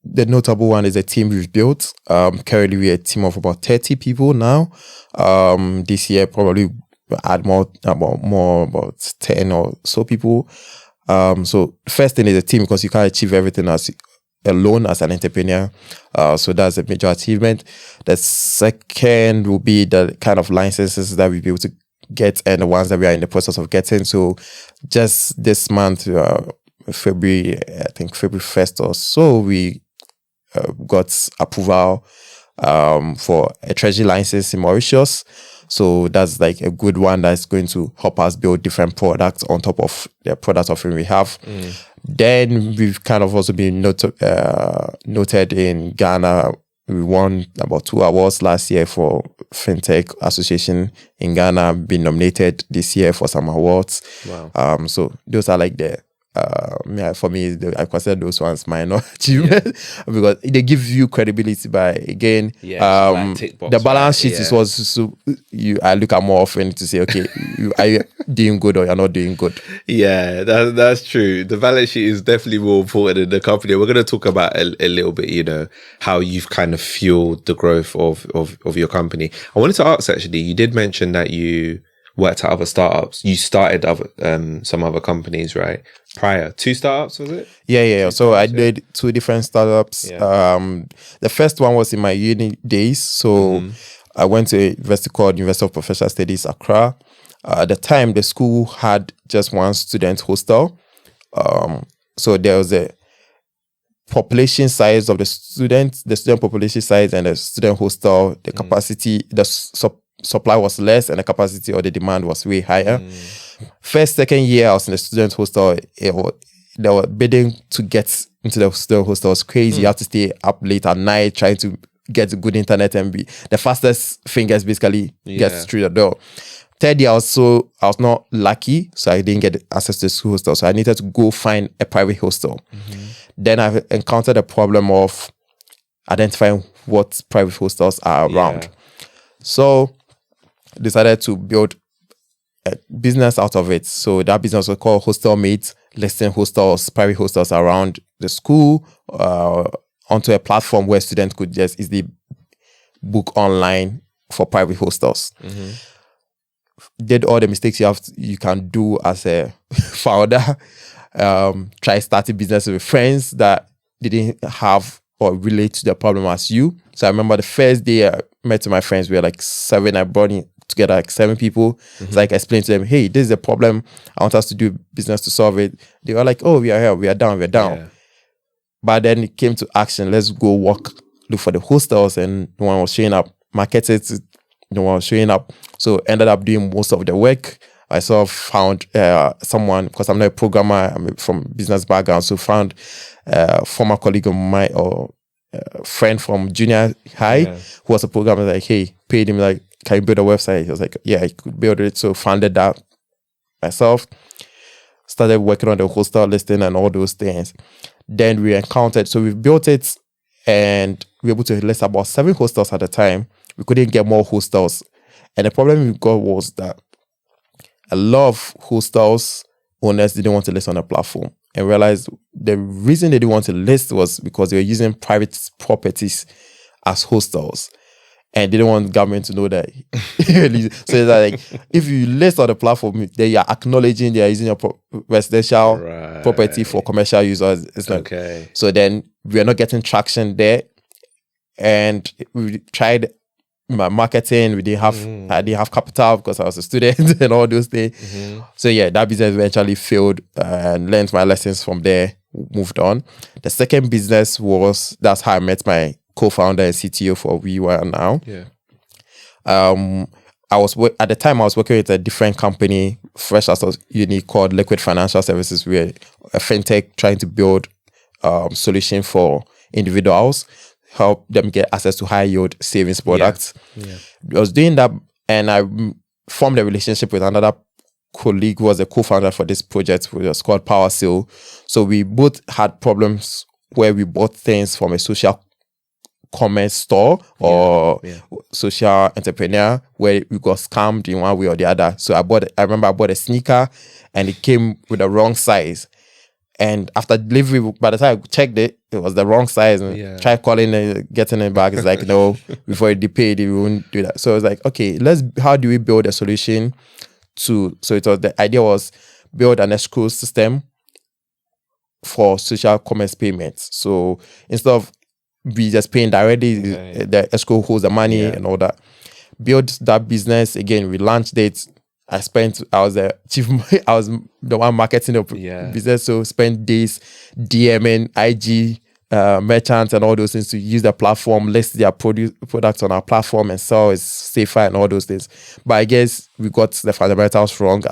Speaker 1: the notable one is the team we've built. Currently, we're a team of about 30 people now. This year, probably add about 10 or so people. So the first thing is a team, because you can't achieve everything alone as an entrepreneur. So that's a major achievement. The second will be the kind of licenses that we'll be able to get, and the ones that we are in the process of getting. So just this month, February 1st or so, we got approval for a treasury license in Mauritius. So that's like a good one that's going to help us build different products on top of the product offering we have. Then we've kind of also been noted in Ghana. We won about 2 awards last year for Fintech Association in Ghana, been nominated this year for some awards.
Speaker 2: Wow.
Speaker 1: So those are like for me, I consider those ones minor achievement because they give you credibility. But again, the balance sheet is what I look at more often to say, okay, are you doing good or you're not doing good?
Speaker 2: Yeah, that's true. The balance sheet is definitely more important than the company. We're going to talk about a little bit, how you've kind of fueled the growth of your company. I wanted to ask, actually, you did mention that you worked at other startups. You started some other companies, right? Prior, 2 startups, was it?
Speaker 1: Yeah. So I did 2 different startups. Yeah. The first one was in my uni days. So I went to a university called University of Professional Studies, Accra. At the time, the school had just 1 student hostel. So there was a population size of the student population size and the student hostel, the capacity, the supply was less and the capacity or the demand was way higher. First, second year, I was in the student hostel. They were bidding to get into the student hostel was crazy. You have to stay up late at night trying to get good internet and be the fastest fingers basically gets through the door. Third year, I was not lucky, so I didn't get access to the school hostel. So I needed to go find a private hostel. Then I encountered a problem of identifying what private hostels are around. So decided to build a business out of it. So that business was called HostelMate, listing hostels, private hostels around the school onto a platform where students could just easily book online for private hostels. Did all the mistakes you can do as a founder. Try starting business with friends that didn't have or relate to the problem as you. So I remember the first day I met with my friends, we were like 7. I brought in together like 7 people. So I explained to them, hey, this is a problem. I want us to do business to solve it. They were like, oh, we are here, we are down. Yeah. But then it came to action. Let's go look for the hostels, and no one was showing up. Marketed to no one was showing up. So ended up doing most of the work. I sort of found someone, because I'm not a programmer, I'm from business background, so found a former colleague of mine or friend from junior high who was a programmer, like, hey, paid him, like, can you build a website? He was like, yeah, I could build it. So founded that myself, started working on the hostel listing and all those things. Then we encountered, so we built it and we were able to list about 7 hostels at the time. We couldn't get more hostels. And the problem we got was that a lot of hostels owners didn't want to list on the platform, and realized the reason they didn't want to list was because they were using private properties as hostels, and they didn't want government to know that. So it's like, if you list on the platform, then you're acknowledging they are using your residential property for commercial users. It's not
Speaker 2: Okay.
Speaker 1: So then we're not getting traction there, and we tried my marketing. We didn't have I didn't have capital because I was a student and all those things. So yeah, that business eventually failed, and learned my lessons from there, moved on. The second business that's how I met my co-founder and CTO for WeWire now. I was at the time I was working with a different company fresh out of uni called Liquid Financial Services. We're a fintech trying to build solution for individuals, help them get access to high yield savings products. I was doing that, and I formed a relationship with another colleague who was a co-founder for this project, which was called Power Sale. So we both had problems where we bought things from a social commerce store or social entrepreneur where we got scammed in one way or the other. So I remember I bought a sneaker and it came with the wrong size. And after delivery, by the time I checked it, it was the wrong size. And tried calling getting it back. It's like, no, before it depaid, we won't do that. So I was like, okay, how do we build a solution so the idea was build an escrow system for social commerce payments. So instead of we just paying directly, the escrow holds the money and all that. Build that business again. We launched it. I was the one marketing the business, so spent days DMing IG merchants and all those things to use the platform, list their products on our platform and sell is safer and all those things. But I guess we got the fundamentals wrong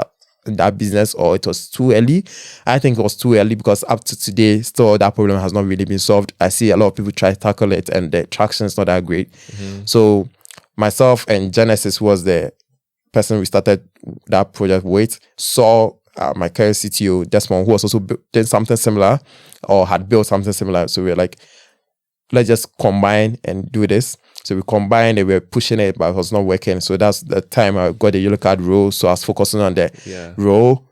Speaker 1: in that business, or it was too early. I think it was too early because up to today, still that problem has not really been solved. I see a lot of people try to tackle it and the traction is not that great. So myself and Genesis, who was the person we started that project with, saw my current CTO, Desmond, who was also doing something similar or had built something similar. So we were like, let's just combine and do this. So we combined and we were pushing it, but it was not working. So that's the time I got the yellow card role. So I was focusing on the role.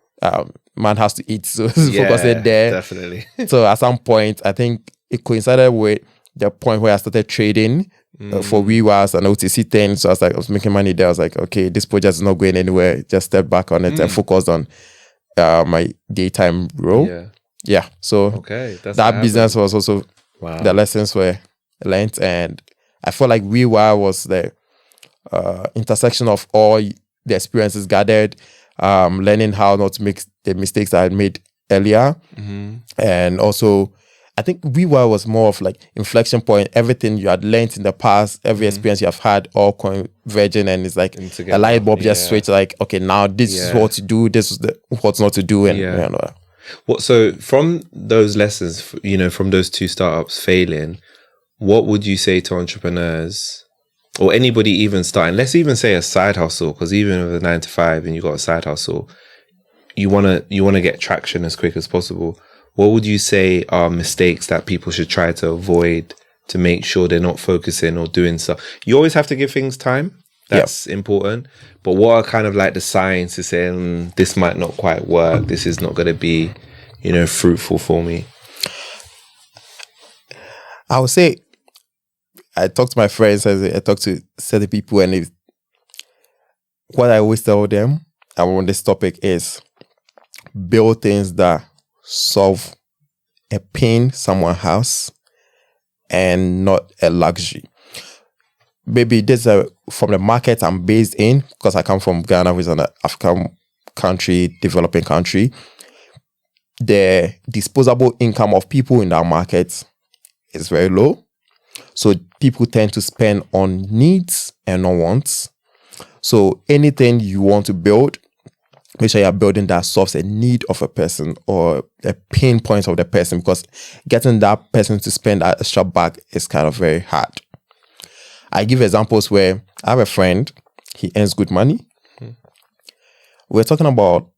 Speaker 1: Man has to eat, so focusing there.
Speaker 2: Definitely.
Speaker 1: So at some point, I think it coincided with the point where I started trading for WeWire and OTC thing. So I was making money there. I was like, okay, this project is not going anywhere. Just step back on it and focused on my daytime role. So that business was also the lessons were learned, and I feel like WeWire was the intersection of all the experiences gathered, learning how not to make the mistakes I had made earlier, and also I think WeWire was more of like inflection point. Everything you had learned in the past, every experience you have had, all converging, and it's like a light bulb just switch. Like, okay, now this is what to do. This is what's not to do, and you know.
Speaker 2: So from those lessons, from those 2 startups failing, what would you say to entrepreneurs or anybody even starting? Let's even say a side hustle, because even with a 9 to 5 and you got a side hustle, you wanna get traction as quick as possible. What would you say are mistakes that people should try to avoid to make sure they're not focusing or doing stuff? You always have to give things time. That's important. But what are kind of like the signs to say, this might not quite work. This is not going to be, fruitful for me?
Speaker 1: I would say, I talk to my friends, I talk to certain people, and what I always tell them on this topic is build things that solve a pain someone has and not a luxury. Maybe this is from the market I'm based in, because I come from Ghana, which is an African country, developing country. The disposable income of people in that market is very low. So people tend to spend on needs and not wants. So anything you want to build, make sure you're building that solves a need of a person or a pain point of the person, because getting that person to spend that extra buck is kind of very hard. I give examples where I have a friend, he earns good money. We're talking about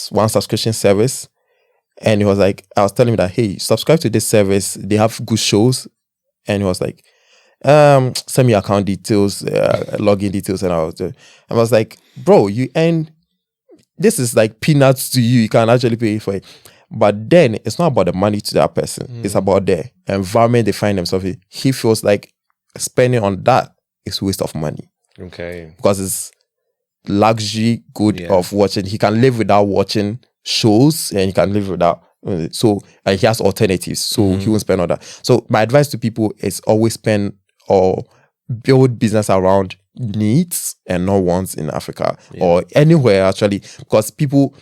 Speaker 1: one subscription service, and he was like, I was telling him that, hey, subscribe to this service, they have good shows. And he was like, send me account details, login details, and I was like, bro, you earn, this is like peanuts to you. You can actually pay for it. But then it's not about the money to that person. It's about the environment they find themselves in. He feels like spending on that is waste of money.
Speaker 2: Okay.
Speaker 1: Because it's luxury good of watching. He can live without watching shows, and he can live without. So he has alternatives. So he won't spend on that. So my advice to people is always spend or build business around needs and not wants in Africa or anywhere actually, because people,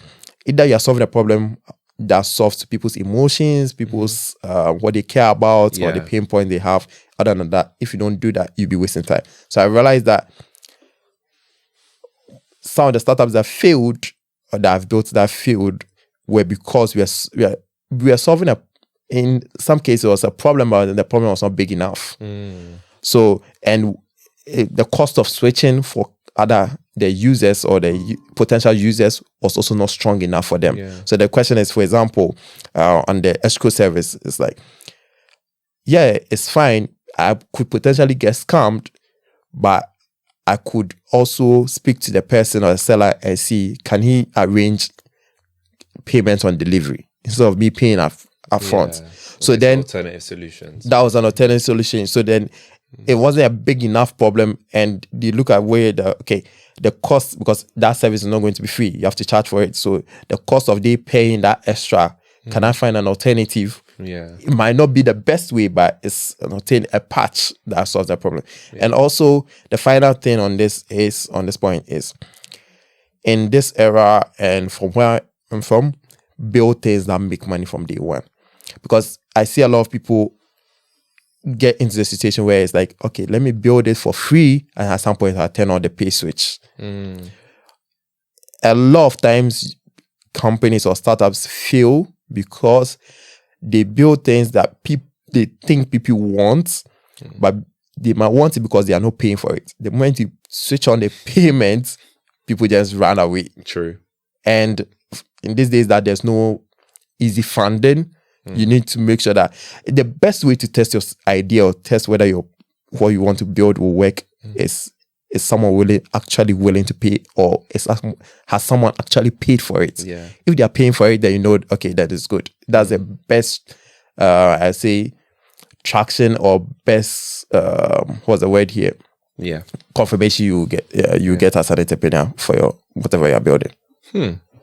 Speaker 1: either you're solving a problem that solves people's emotions, people's what they care about or the pain point they have. Other than that, if you don't do that, you'll be wasting time. So I realized that some of the startups that failed or that have built that failed were because we are solving in some cases it was a problem, but the problem was not big enough. So, and the cost of switching for the users or the potential users was also not strong enough for them. So the question is, for example, on the escrow service, it's like, it's fine. I could potentially get scammed, but I could also speak to the person or the seller and see, can he arrange payments on delivery instead of me paying up front. So then
Speaker 2: alternative solutions.
Speaker 1: That was an alternative solution. So then it wasn't a big enough problem. And you look at where the cost, because that service is not going to be free. You have to charge for it. So the cost of they paying that extra, can I find an alternative? It might not be the best way, but it's a patch that solves that problem. And also the final thing on this point is, in this era and from where I'm from, build things that make money from day one. Because I see a lot of people get into the situation where it's like, okay, let me build it for free, and at some point I turn on the pay switch. A lot of times companies or startups fail because they build things that they think people want, but they might want it because they are not paying for it. The moment you switch on the payments, people just run away.
Speaker 2: True.
Speaker 1: And in these days that there's no easy funding, you need to make sure that the best way to test your idea or test whether what you want to build will work is someone actually willing to pay, or has someone actually paid for it. If they are paying for it, then you know, okay, that is good. That's the best, I say, traction or best, what's the word here? Confirmation you get get as an entrepreneur for your whatever you're building.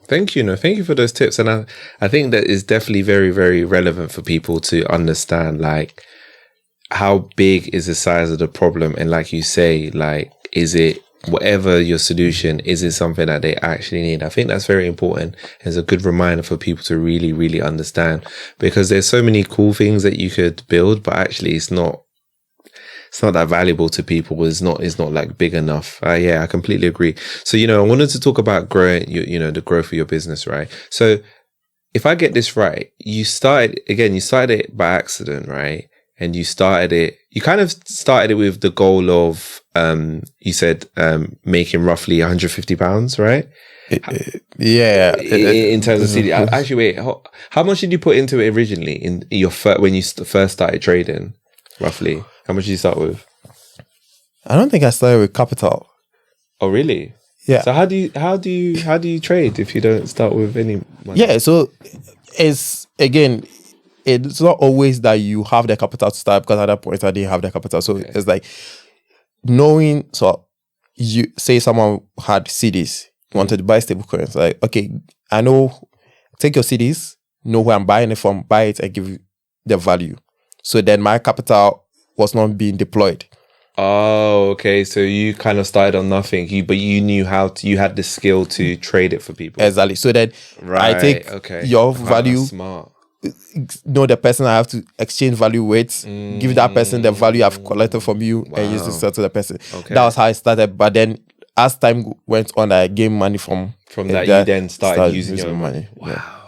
Speaker 2: Thank you. Thank you for those tips. And I think that is definitely very, very relevant for people to understand, like, how big is the size of the problem? And like you say, like, is it whatever your solution, is it something that they actually need? I think that's very important. It's a good reminder for people to really, really understand, because there's so many cool things that you could build, but actually it's not that valuable to people. It's not like big enough. I completely agree. So, I wanted to talk about growing, the growth of your business, right? So if I get this right, you started it by accident, right? And you kind of started it with the goal of, you said, making roughly £150, right? In terms of CD. Actually, wait, how much did you put into it originally in your when you first started trading, roughly? How much did you start with?
Speaker 1: I don't think I started with capital.
Speaker 2: Oh, really?
Speaker 1: Yeah.
Speaker 2: So how do you trade if you don't start with any money?
Speaker 1: Yeah. So it's not always that you have the capital to start, because at that point I didn't have the capital. So it's like knowing. So you say someone had CDs, wanted to buy stable coins. Like, okay, I know. Take your CDs, know where I'm buying it from, buy it, and give you the value. So then my capital was not being deployed.
Speaker 2: Oh, okay. So you kind of started on nothing, but you knew you had the skill to trade it for people.
Speaker 1: Exactly. So then I take your value,
Speaker 2: smart.
Speaker 1: know the person I have to exchange value with, give that person the value I've collected from you, and use to sell to the person. That was how I started. But then as time went on, I gained money from
Speaker 2: that.
Speaker 1: that,
Speaker 2: You then started using your own money. Wow.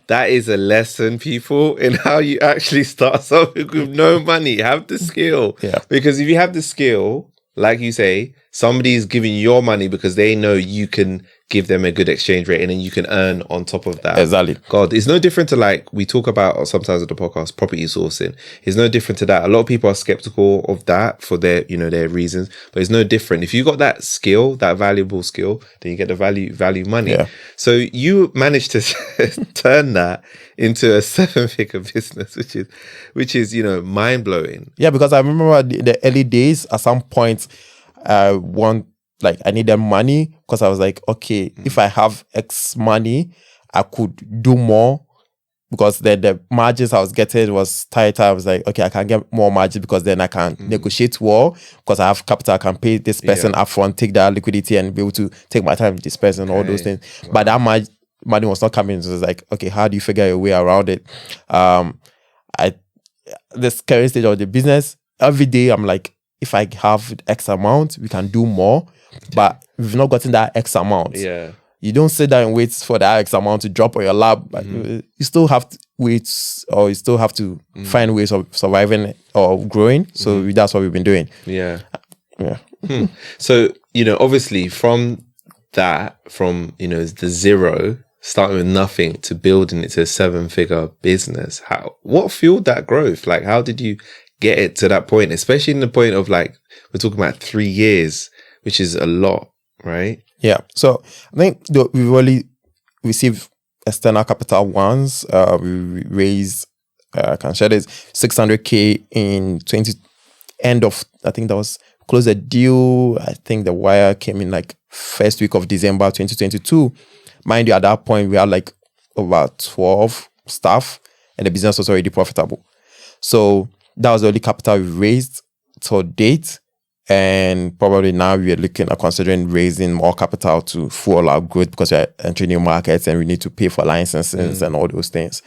Speaker 2: That is a lesson, people, in how you actually start something with no money. Have the skill.
Speaker 1: Yeah.
Speaker 2: Because if you have the skill, like you say, somebody's giving your money because they know you can give them a good exchange rate and then you can earn on top of that.
Speaker 1: Exactly.
Speaker 2: God, it's no different to, like we talk about sometimes on the podcast, property sourcing. It's no different to that. A lot of people are skeptical of that for their, their reasons, but it's no different. If you got that skill, that valuable skill, then you get the value money.
Speaker 1: Yeah.
Speaker 2: So you managed to turn that into a 7-figure business, which is, mind blowing.
Speaker 1: Yeah, because I remember the early days, at some point, I needed money because I was like, okay, if I have X money, I could do more because the margins I was getting was tighter. I was like, okay, I can get more margin because then I can negotiate well because I have capital. I can pay this person upfront, take that liquidity and be able to take my time with this person, all those things. Wow. But that money was not coming. So it was like, okay, how do you figure your way around it? This current stage of the business, every day I'm like, if I have X amount, we can do more. But we've not gotten that X amount.
Speaker 2: Yeah.
Speaker 1: You don't sit down and wait for that X amount to drop on your lap. But you still have to wait, or you still have to find ways of surviving or growing. So that's what we've been doing.
Speaker 2: Yeah.
Speaker 1: Yeah.
Speaker 2: So, obviously from the zero, starting with nothing to building it to a 7-figure business, what fueled that growth? Like, how did you get it to that point, especially in the point of, like, we're talking about 3 years, which is a lot, right?
Speaker 1: Yeah. So I think we've only received external capital once. We raised, I can share this, 600K in end of, I think that was close the deal. I think the wire came in like first week of December 2022. Mind you, at that point, we had like over 12 staff and the business was already profitable. So that was the only capital we raised to date. And probably now we are looking at considering raising more capital to fuel our growth because we're entering new markets and we need to pay for licenses and all those things.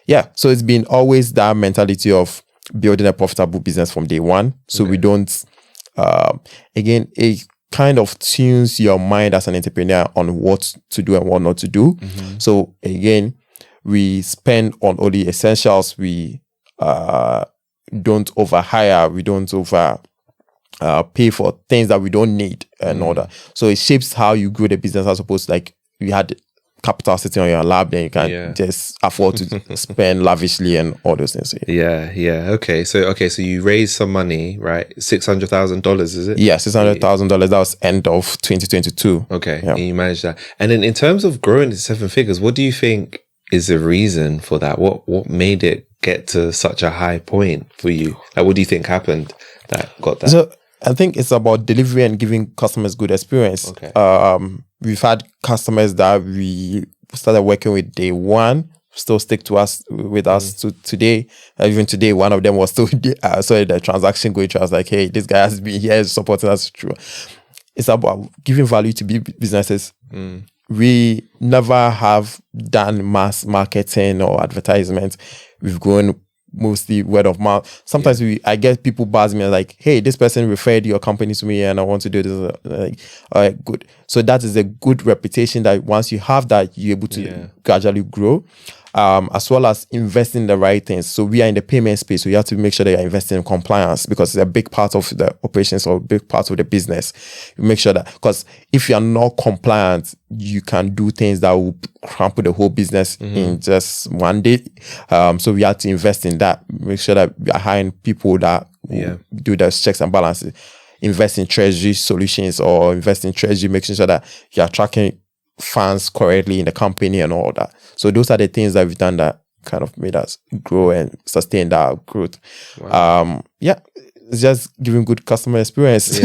Speaker 1: Yeah. So it's been always that mentality of building a profitable business from day one. So we don't, again, it kind of tunes your mind as an entrepreneur on what to do and what not to do. So again, we spend on only essentials. We don't overhire. We don't pay for things that we don't need and all that. So it shapes how you grow the business as opposed to like you had capital sitting on your lap, then you can just afford to spend lavishly and all those things.
Speaker 2: Yeah. Okay. So you raised some money, right? $600,000, is it?
Speaker 1: Yeah, $600,000. That was end of 2022.
Speaker 2: Okay. Yeah. And you managed that. And then in terms of growing to 7 figures, what do you think is the reason for that? What made it get to such a high point for you? Like, what do you think happened that got that?
Speaker 1: So I think it's about delivery and giving customers good experience.
Speaker 2: Okay.
Speaker 1: We've had customers that we started working with day one, still stick to us to today. Even today, one of them was still the transaction going through. I was like, hey, this guy has been here supporting us through. It's about giving value to businesses. We never have done mass marketing or advertisement. We've grown mostly word of mouth. Sometimes I get people buzz me like, hey, this person referred your company to me and I want to do this. Like, all right, good. So that is a good reputation that once you have that, you're able to gradually grow. As well as investing in the right things. So we are in the payment space, so you have to make sure that you're investing in compliance because it's a big part of the operations or a big part of the business. You make sure that, because if you are not compliant, you can do things that will crumple the whole business in just one day. So we have to invest in that. Make sure that we are hiring people that do those checks and balances. Invest in treasury solutions or invest in treasury, making sure that you are tracking funds correctly in the company and all that. So those are the things that we've done that kind of made us grow and sustain that growth. Wow. It's just giving good customer experience.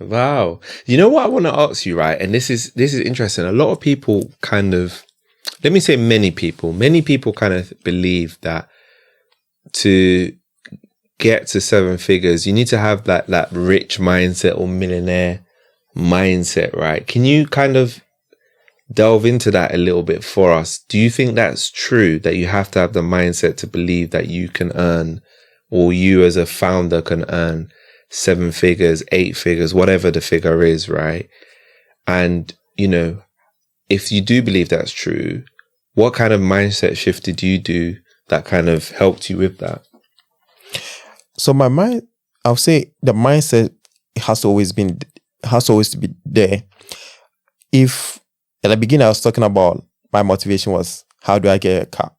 Speaker 2: Wow. You know what I want to ask you, right? And this is interesting. A lot of people kind of, let me say many people kind of believe that to get to 7 figures, you need to have that rich mindset or millionaire mindset, right? Can you kind of delve into that a little bit for us? Do you think that's true, that you have to have the mindset to believe that you can earn, or you as a founder can earn 7 figures, 8 figures, whatever the figure is, right? And, you know, if you do believe that's true, what kind of mindset shift did you do that kind of helped you with that?
Speaker 1: So my mind, I'll say the mindset has always to be there. If at the beginning I was talking about my motivation was, how do I get a car?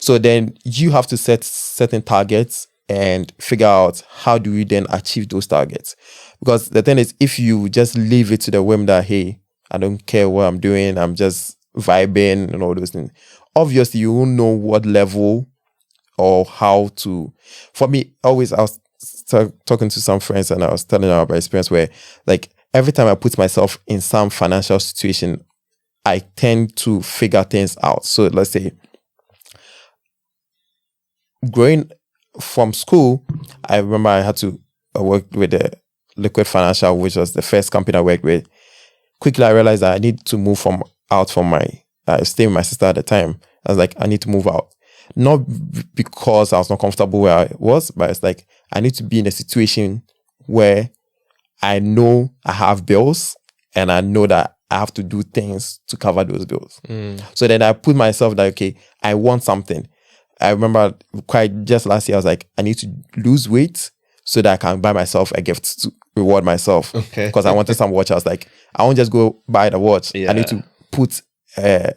Speaker 1: So then you have to set certain targets and figure out how do you then achieve those targets. Because the thing is, if you just leave it to the whim that, hey, I don't care what I'm doing, I'm just vibing and all those things, obviously you won't know what level or how to. For me, always I was talking to some friends and I was telling them about my experience where, like, every time I put myself in some financial situation, I tend to figure things out. So let's say, growing from school, I remember I had to work with the Liquid Financial, which was the first company I worked with. Quickly, I realized that I need to move out from my stay with my sister at the time. I was like, I need to move out. Not because I was not comfortable where I was, but it's like, I need to be in a situation where I know I have bills and I know that I have to do things to cover those bills. So then I put myself like, okay, I want something. I remember quite just last year, I was like, I need to lose weight so that I can buy myself a gift to reward myself.
Speaker 2: Okay.
Speaker 1: Because I wanted some watch. I was like, I won't just go buy the watch.
Speaker 2: Yeah.
Speaker 1: I need to put a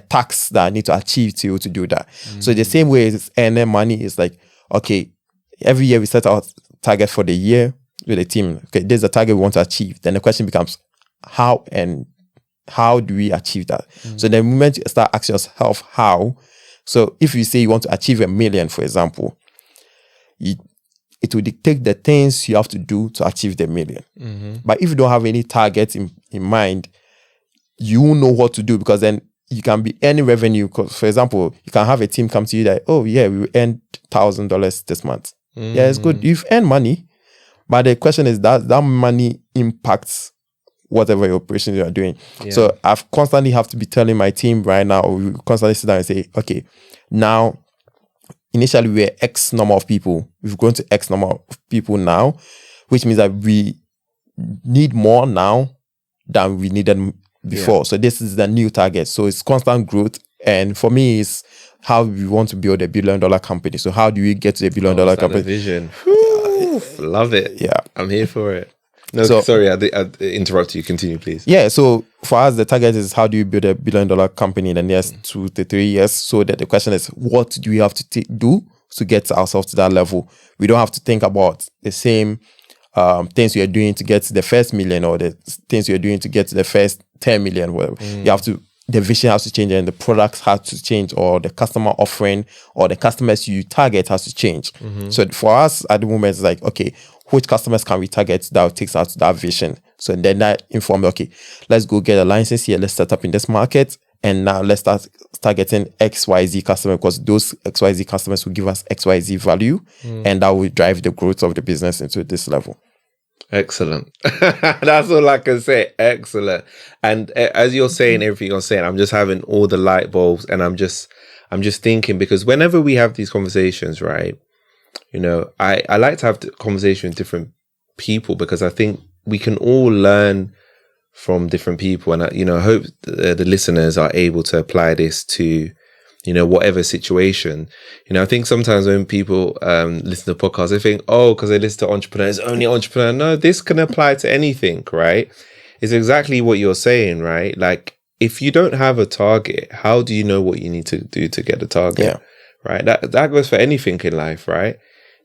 Speaker 1: tax that I need to achieve to do that. So the same way as earning money is like, okay, every year we set our target for the year with the team. Okay, there's a target we want to achieve. Then the question becomes, how do we achieve that? So the moment you start asking yourself how. So if you say you want to achieve 1 million, for example, it will dictate the things you have to do to achieve the 1 million. But if you don't have any targets in mind, you won't know what to do, because then you can be earning revenue. Because, for example, you can have a team come to you that, oh yeah, we earned $1,000 this month. Yeah, it's good. You've earned money. But the question is, that money impacts whatever operation you are doing. Yeah. So I've constantly have to be telling my team right now, or we constantly sit down and say, okay, now, initially we were X number of people. We've grown to X number of people now, which means that we need more now than we needed before. Yeah. So this is the new target. So it's constant growth. And for me, it's how we want to build $1 billion company. So how do we get to $1 billion company?
Speaker 2: Vision. Love it.
Speaker 1: Yeah.
Speaker 2: I'm here for it. No, so, sorry, I interrupt you. Continue, please.
Speaker 1: Yeah, so for us, the target is, how do you build $1 billion company in the next 2 to 3 years? So that the question is, what do we have to do to get ourselves to that level? We don't have to think about the same things we are doing to get to the first million, or the things we are doing to get to the first 10 million, whatever. You have to, the vision has to change, and the products have to change, or the customer offering, or the customers you target has to change. So for us at the moment, it's like, okay, which customers can we target that takes us to that vision? So then that informed, okay, let's go get a license here, let's start up in this market, and now let's start targeting XYZ customers, because those XYZ customers will give us XYZ value, and that will drive the growth of the business into this level.
Speaker 2: Excellent. That's all I can say. Excellent. And as you're saying everything you're saying, I'm just having all the light bulbs, and I'm just thinking, because whenever we have these conversations, right, you know, I like to have the conversation with different people, because I think we can all learn from different people. And, you know, I hope the listeners are able to apply this to, you know, whatever situation. You know, I think sometimes when people listen to podcasts, they think, oh, because they listen to entrepreneurs, only entrepreneur. No, this can apply to anything, right? It's exactly what you're saying, right? Like, if you don't have a target, how do you know what you need to do to get a target? Yeah. Right? That goes for anything in life, right?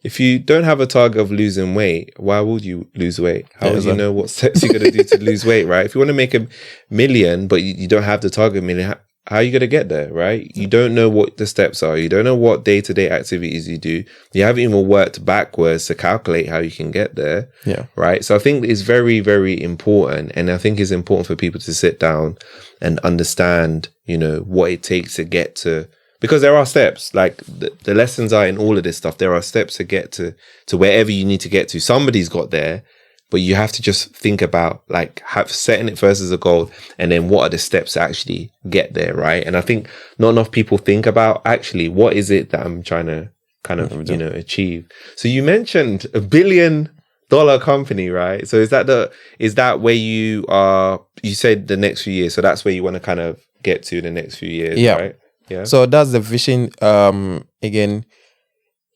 Speaker 2: If you don't have a target of losing weight, why would you lose weight? How would you know what steps you're going to do to lose weight, right? If you want to make $1 million, but you don't have the target $1 million, how are you going to get there, right? You don't know what the steps are. You don't know what day-to-day activities you do. You haven't even worked backwards to calculate how you can get there, right? So I think it's very, very important. And I think it's important for people to sit down and understand, you know, what it takes to get to, because there are steps, like the lessons are in all of this stuff. There are steps to get to wherever you need to get to. Somebody's got there, but you have to just think about, like, setting it first as a goal, and then what are the steps to actually get there, right? And I think not enough people think about, actually, what is it that I'm trying to kind of, achieve. So you mentioned $1 billion company, right? So is that where you are, you said the next few years, so that's where you want to kind of get to the next few years, right? Yeah.
Speaker 1: So that's the vision. Again,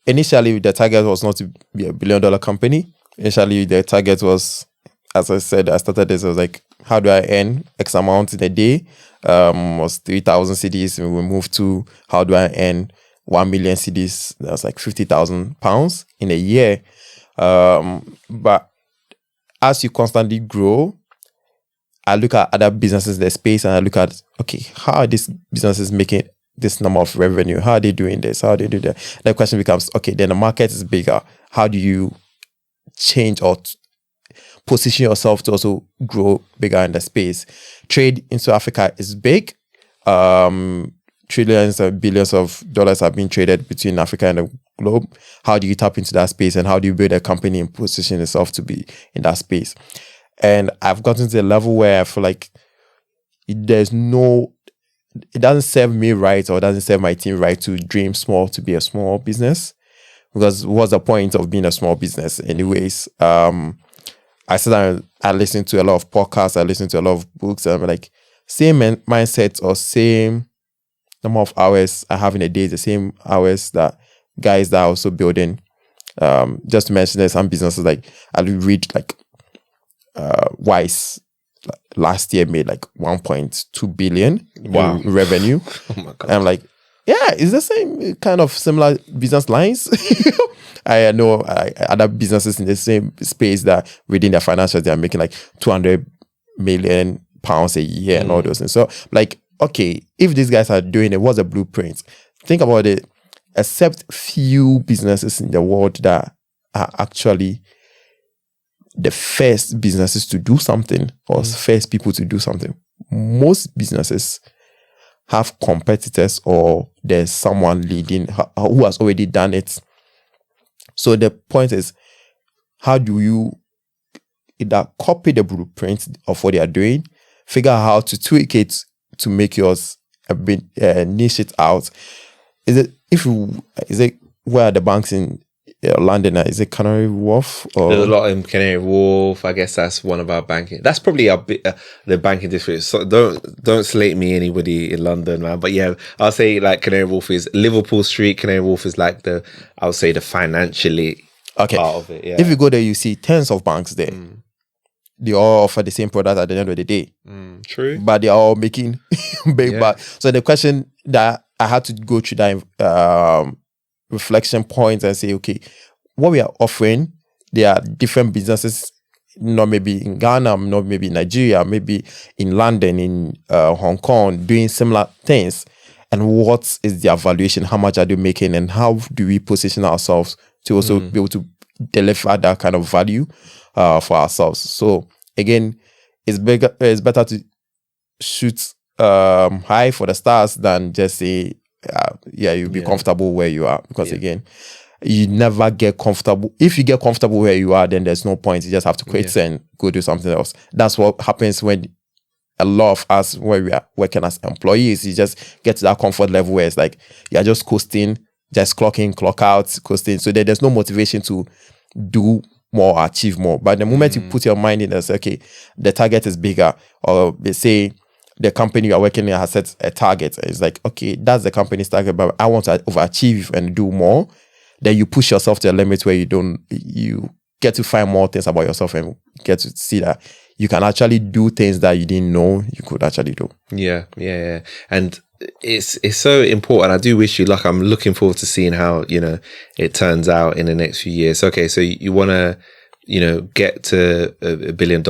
Speaker 1: initially the target was not to be $1 billion company. Initially the target was, as I said, I started this, I was like, how do I earn X amount in a day? Was 3,000 CDs. We moved to how do I earn 1 million CDs? That's like £50,000 in a year. But as you constantly grow, I look at other businesses in the space and I look at, okay, how are these businesses making this number of revenue? How are they doing this? How do they do that? The question becomes, okay, then the market is bigger. How do you change or position yourself to also grow bigger in the space? Trade into Africa is big. Trillions and billions of dollars have been traded between Africa and the globe. How do you tap into that space and how do you build a company and position yourself to be in that space? And I've gotten to a level where I feel like it doesn't serve me right or it doesn't serve my team right to dream small, to be a small business. Because what's the point of being a small business anyways? I sit down, I listen to a lot of podcasts, I listen to a lot of books, and I'm like, same mindset or same number of hours I have in a day is the same hours that guys that are also building. Just to mention, there's some businesses like I read like Wise last year made like 1.2 billion in revenue.
Speaker 2: Oh my God.
Speaker 1: And I'm like, yeah, it's the same kind of similar business lines. I know other businesses in the same space that within their financials, they are making like 200 million pounds a year and all those things. So like, okay, if these guys are doing it, what's the blueprint? Think about it. Except few businesses in the world that are actually the first businesses to do something or first people to do something. Most businesses have competitors or there's someone leading who has already done it. So the point is, how do you either copy the blueprint of what they are doing, figure out how to tweak it to make yours a bit niche it out? Is it where are the banks in London? Is it Canary Wharf? Or?
Speaker 2: There's a lot in Canary Wharf. I guess that's one of our banking. That's probably our the banking district. So don't slate me, anybody in London, man. But yeah, I'll say like Canary Wharf is Liverpool Street. Canary Wharf is like the financially part of it. Yeah.
Speaker 1: If you go there, you see tens of banks there. They all offer the same product at the end of the day.
Speaker 2: True.
Speaker 1: But they are all making big bucks. So the question that I had to go through that reflection points and say, okay, what we are offering, there are different businesses, not maybe in Ghana, not maybe in Nigeria, maybe in London, in Hong Kong, doing similar things. And what is their valuation? How much are they making? And how do we position ourselves to also be able to deliver that kind of value for ourselves? So again, it's better to shoot high for the stars than just say, you'll be comfortable where you are. Because again, you never get comfortable. If you get comfortable where you are, then there's no point. You just have to quit and go do something else. That's what happens when a lot of us, where we are working as employees, you just get to that comfort level where it's like you're just coasting, just clock in, clock out, coasting. So there's no motivation to do more, achieve more. But the moment you put your mind in and say, okay, the target is bigger, or they say the company you're working in has set a target, it's like, okay, that's the company's target, but I want to overachieve and do more. Then you push yourself to a limit where you get to find more things about yourself and get to see that you can actually do things that you didn't know you could actually do. Yeah.
Speaker 2: And it's so important. I do wish you luck. I'm looking forward to seeing how, it turns out in the next few years. Okay, so you want to, get to $1 billion.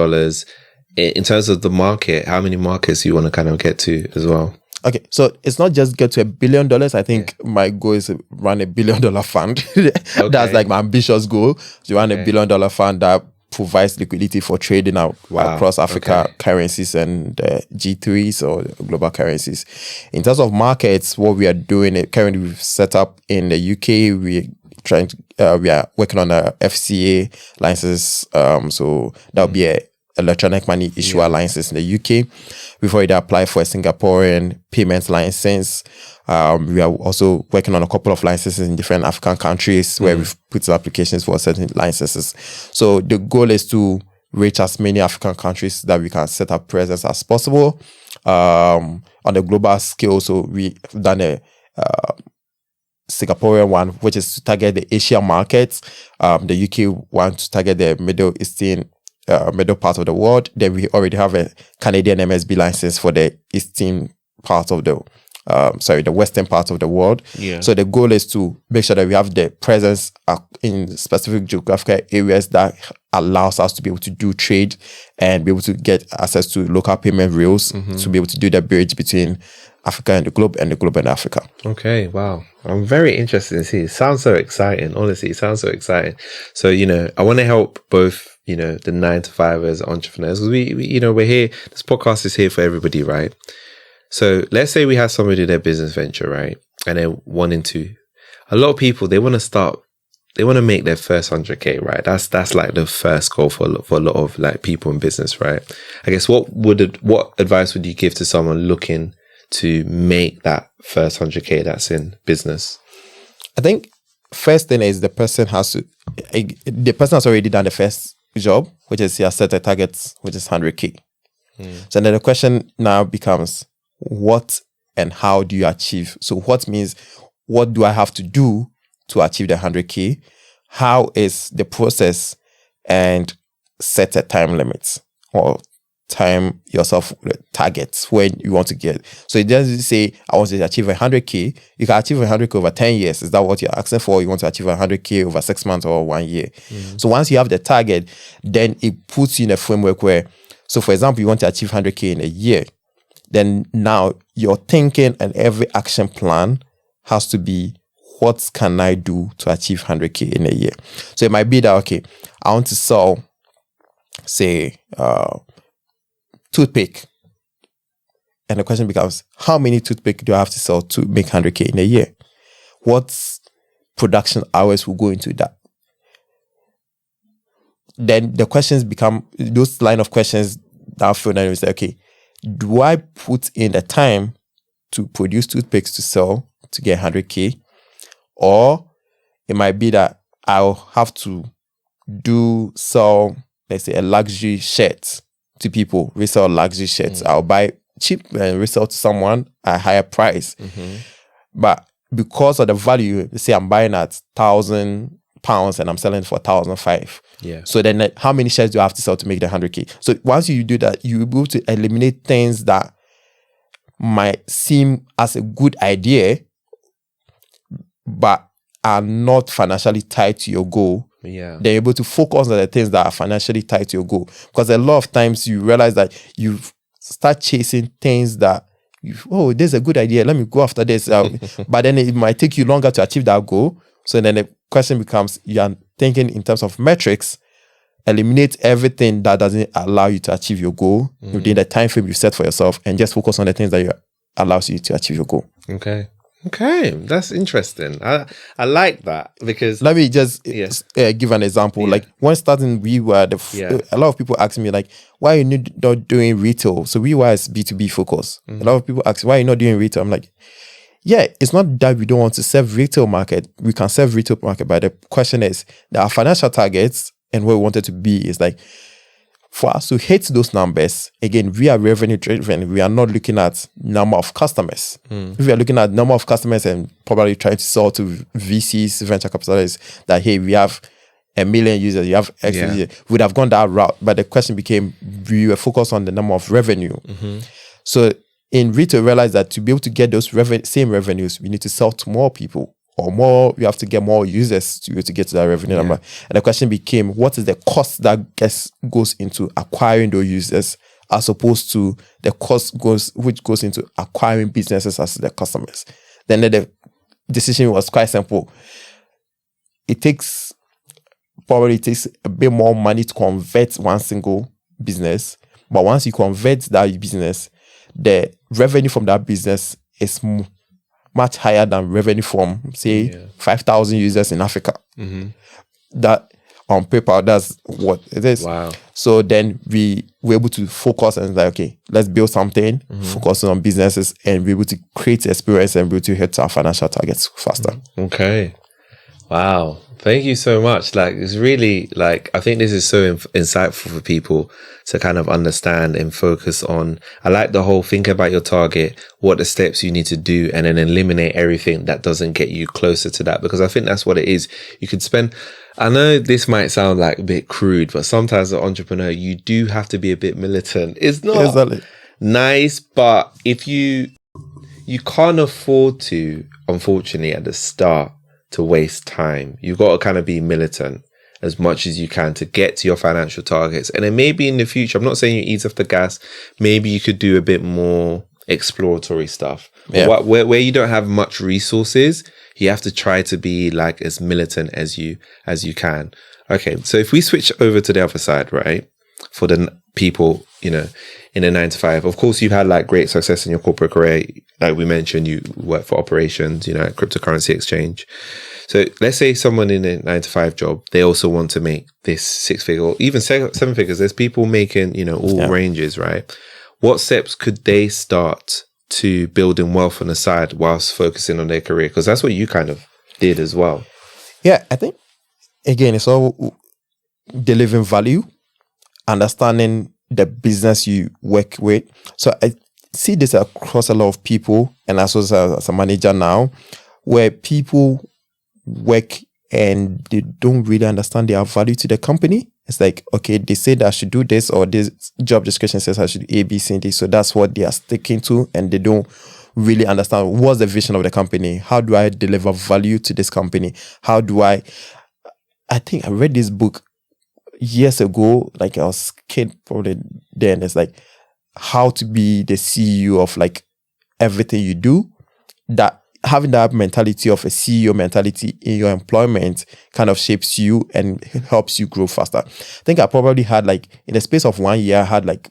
Speaker 2: In terms of the market, how many markets do you want to kind of get to as well?
Speaker 1: Okay, so it's not just get to $1 billion. I think my goal is to run $1 billion fund. That's like my ambitious goal, to run $1 billion fund that provides liquidity for trading across Africa currencies and G3s or global currencies. In terms of markets, what we are doing, currently we've set up in the UK, we are working on a FCA license. So that'll be a electronic money issuer license in the UK. We've already applied for a Singaporean payment license. We are also working on a couple of licenses in different African countries where we've put applications for certain licenses. So the goal is to reach as many African countries that we can set up presence as possible on the global scale. So we've done a Singaporean one, which is to target the Asian markets. The UK one to target the Middle Eastern, middle part of the world. Then we already have a Canadian MSB license for the eastern part of the the western part of the world.
Speaker 2: Yeah.
Speaker 1: So the goal is to make sure that we have the presence in specific geographical areas that allows us to be able to do trade and be able to get access to local payment rails to be able to do the bridge between Africa and the globe and Africa.
Speaker 2: Okay, wow. I'm very interested in see. It sounds so exciting. Honestly, it sounds so exciting. So, I want to help both, the 9-to-5ers, entrepreneurs. We're here. This podcast is here for everybody, right? So let's say we have somebody in their business venture, right? And they're wanting to, a lot of people, they want to make their first 100K, right? That's like the first goal for a lot of like people in business, right? I guess what advice would you give to someone looking to make that first 100K that's in business?
Speaker 1: I think first thing is the person has already done the first job, which is he has set a target, which is 100K. So then the question now becomes, what and how do you achieve? So what means, what do I have to do to achieve the 100K? How is the process? And set a time limit or time yourself targets when you want to get. So it doesn't say I want to achieve 100K. You can achieve 100K over 10 years. Is that what you're asking for? You want to achieve 100K over 6 months or 1 year. So once you have the target, then it puts you in a framework where, so for example, you want to achieve 100K in a year. Then now your thinking and every action plan has to be, what can I do to achieve 100K in a year? So it might be that, okay, I want to sell, say, toothpick. And the question becomes, how many toothpick do I have to sell to make 100K in a year? What production hours will go into that? Then the questions become, those line of questions that I feel that is like, okay, do I put in the time to produce toothpicks to sell to get 100K? Or it might be that I'll have to sell, let's say, a luxury shirt to people, resell luxury shirts. I'll buy cheap and resell to someone at a higher price. But because of the value, say I'm buying at £1,000 and I'm selling for 1,005.
Speaker 2: Yeah.
Speaker 1: So then how many shares do I have to sell to make the 100K? So once you do that, you'll be able to eliminate things that might seem as a good idea, but are not financially tied to your goal.
Speaker 2: Yeah.
Speaker 1: They're able to focus on the things that are financially tied to your goal. Because a lot of times you realize that you start chasing things that, this is a good idea, let me go after this. But then it might take you longer to achieve that goal. So then the question becomes, you are thinking in terms of metrics, eliminate everything that doesn't allow you to achieve your goal within the time frame you set for yourself, and just focus on the things that allows you to achieve your goal.
Speaker 2: Okay, that's interesting. I like that, because
Speaker 1: let me just give an example. Like when starting WeWire, a lot of people ask me like, why are you not doing retail? So WeWire is B2B focus. A lot of people ask, why are you not doing retail? I'm like, yeah, it's not that we don't want to serve retail market. We can serve retail market, but the question is that our financial targets and where we want it to be is like, for us to hit those numbers, again, we are revenue driven. We are not looking at number of customers. If we are looking at number of customers and probably trying to sell to VCs, venture capitalists, that, hey, we have 1 million users, you have X users, we would have gone that route. But the question became, we were focused on the number of revenue. So in retail, realize that to be able to get those same revenues, we need to sell to more people. Or more, we have to get more users to be able to get to that revenue number. And the question became, what is the cost that goes into acquiring those users, as opposed to the cost which goes into acquiring businesses as the customers? Then the decision was quite simple. It takes a bit more money to convert one single business, but once you convert that business, the revenue from that business is much higher than revenue from, say, 5,000 users in Africa. That on paper, that's what it is.
Speaker 2: Wow.
Speaker 1: So then we were able to focus and like, okay, let's build something, focusing on businesses, and be able to create experience and be able to hit our financial targets faster.
Speaker 2: Okay. Wow. Thank you so much. Like, it's really like, I think this is so insightful for people to kind of understand and focus on. I like the whole think about your target, what the steps you need to do, and then eliminate everything that doesn't get you closer to that. Because I think that's what it is. You could spend, I know this might sound like a bit crude, but sometimes as an entrepreneur, you do have to be a bit militant. It's not nice, but if you can't afford to, unfortunately, at the start, to waste time. You've got to kind of be militant as much as you can to get to your financial targets. And then maybe in the future, I'm not saying you ease off the gas, maybe you could do a bit more exploratory stuff.
Speaker 1: Yeah.
Speaker 2: Where you don't have much resources, you have to try to be like as militant as you can. Okay, so if we switch over to the other side, right? For the people, you know, in a 9 to 5, of course, you've had like great success in your corporate career. Like we mentioned, you work for operations, you know, at cryptocurrency exchange. So let's say someone in a 9 to 5 job, they also want to make this 6-figure or even 7 figures. There's people making, you know, all ranges, right? What steps could they start to building wealth on the side whilst focusing on their career? Because that's what you kind of did as well.
Speaker 1: Yeah, I think, again, it's all delivering value, understanding the business you work with. So I see this across a lot of people, and as a manager now, where people work and they don't really understand their value to the company. It's like, okay, they say that I should do this, or this job description says I should do A, B, C, and D. So that's what they are sticking to, and they don't really understand what's the vision of the company. How do I deliver value to this company? How do I think I read this book years ago, like I was a kid probably then. It's like how to be the CEO of like everything you do. That having that mentality of a CEO mentality in your employment kind of shapes you and helps you grow faster. I think I probably had like in the space of 1 year, I had like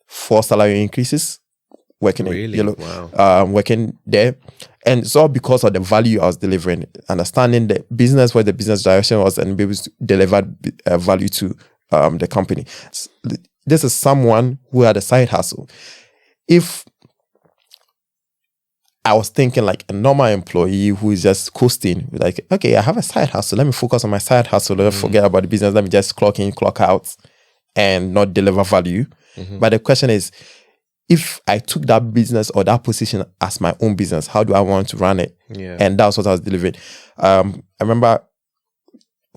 Speaker 1: 4 salary increases working working there. And it's all because of the value I was delivering, understanding the business, where the business direction was, and be able to deliver value to the company. This is someone who had a side hustle. If I was thinking like a normal employee who is just coasting, like, okay, I have a side hustle. Let me focus on my side hustle. Let me forget about the business. Let me just clock in, clock out, and not deliver value. But the question is, if I took that business or that position as my own business, how do I want to run it?
Speaker 2: Yeah.
Speaker 1: And that's what I was delivering. I remember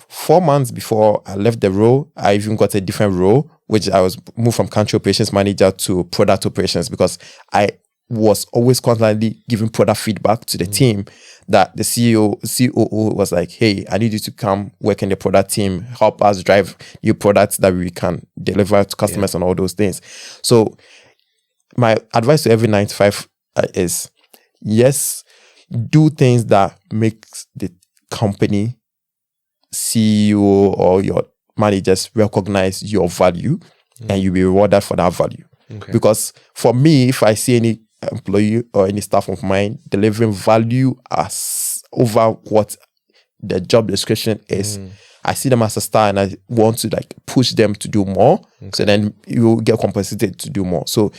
Speaker 1: 4 months before I left the role, I even got a different role, which I was moved from country operations manager to product operations, because I was always constantly giving product feedback to the team. That the COO was like, hey, I need you to come work in the product team, help us drive new products that we can deliver to customers and all those things. So my advice to every 9 to 5 is, yes, do things that makes the company CEO or your managers recognize your value, and you'll be rewarded for that value. Okay. Because for me, if I see any employee or any staff of mine delivering value as over what the job description is, I see them as a star, and I want to like push them to do more. Okay. So then you get compensated to do more. So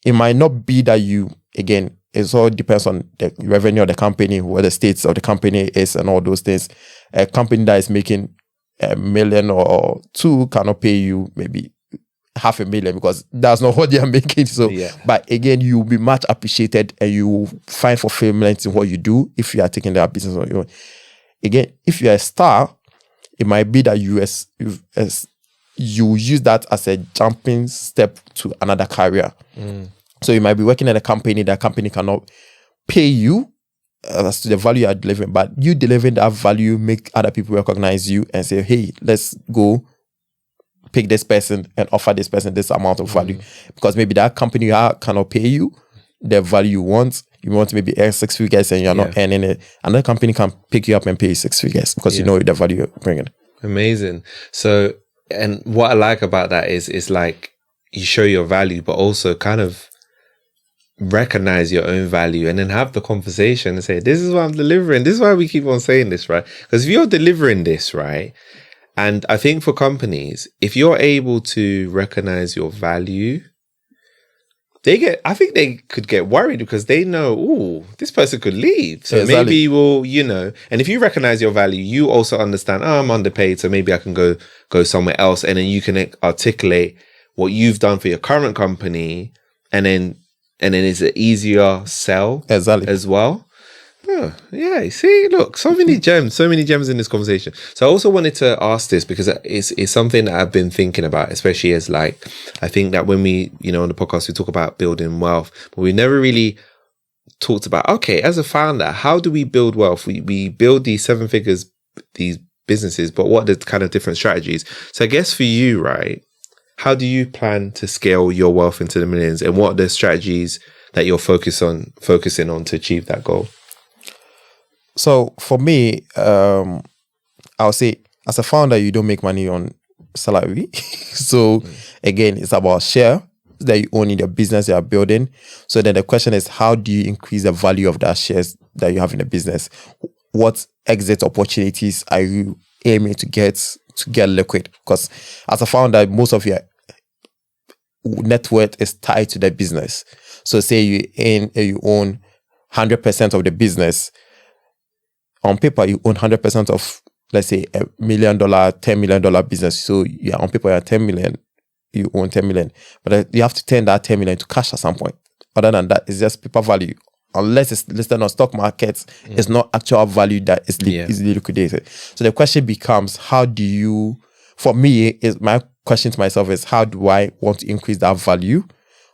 Speaker 1: it might not be that you, again, it all depends on the revenue of the company, what the status of the company is, and all those things. A company that is making $1 million or 2 cannot pay you maybe $500,000, because that's not what they are making. So, but again, you'll be much appreciated, and you will find fulfillment in what you do if you are taking that business on your own. Again, if you're a star, it might be that you use that as a jumping step to another career. So you might be working at a company, that company cannot pay you as to the value you are delivering, but you delivering that value make other people recognize you and say, hey, let's go pick this person and offer this person this amount of value. Because maybe that company cannot pay you the value you want. You want to maybe earn 6 figures and you're not earning it. Another company can pick you up and pay you 6 figures because you know the value you're bringing.
Speaker 2: Amazing. So, and what I like about that is like you show your value, but also kind of recognize your own value, and then have the conversation and say, this is what I'm delivering. This is why we keep on saying this, right? Because if you're delivering this, right, And I think for companies, if you're able to recognize your value, I think they could get worried because they know, oh, this person could leave. So
Speaker 1: Exactly.
Speaker 2: maybe we'll, and if you recognize your value, you also understand, I'm underpaid, so maybe I can go somewhere else. And then you can articulate what you've done for your current company. And then it's an easier sell as well. Oh, yeah, see, look, so many gems in this conversation. So I also wanted to ask this because it's something that I've been thinking about, especially as I think that when we, on the podcast, we talk about building wealth, but we never really talked about, okay, as a founder, how do we build wealth? We build these 7 figures, these businesses, but what are the kind of different strategies? So I guess for you, right, how do you plan to scale your wealth into the millions, and what are the strategies that you're focusing on to achieve that goal?
Speaker 1: So for me, I'll say as a founder, you don't make money on salary. So again, it's about share that you own in your business you are building. So then the question is, how do you increase the value of that shares that you have in the business? What exit opportunities are you aiming to get liquid? Because as a founder, most of your net worth is tied to the business. So say you own 100% of the business. On paper, you own 100% of, let's say, $1 million, $10 million business. So on paper, you're 10 million. You own 10 million. But you have to turn that 10 million to cash at some point. Other than that, it's just paper value. Unless it's listed on stock markets, it's not actual value that is easily liquidated. So the question becomes, for me, my question to myself is, how do I want to increase that value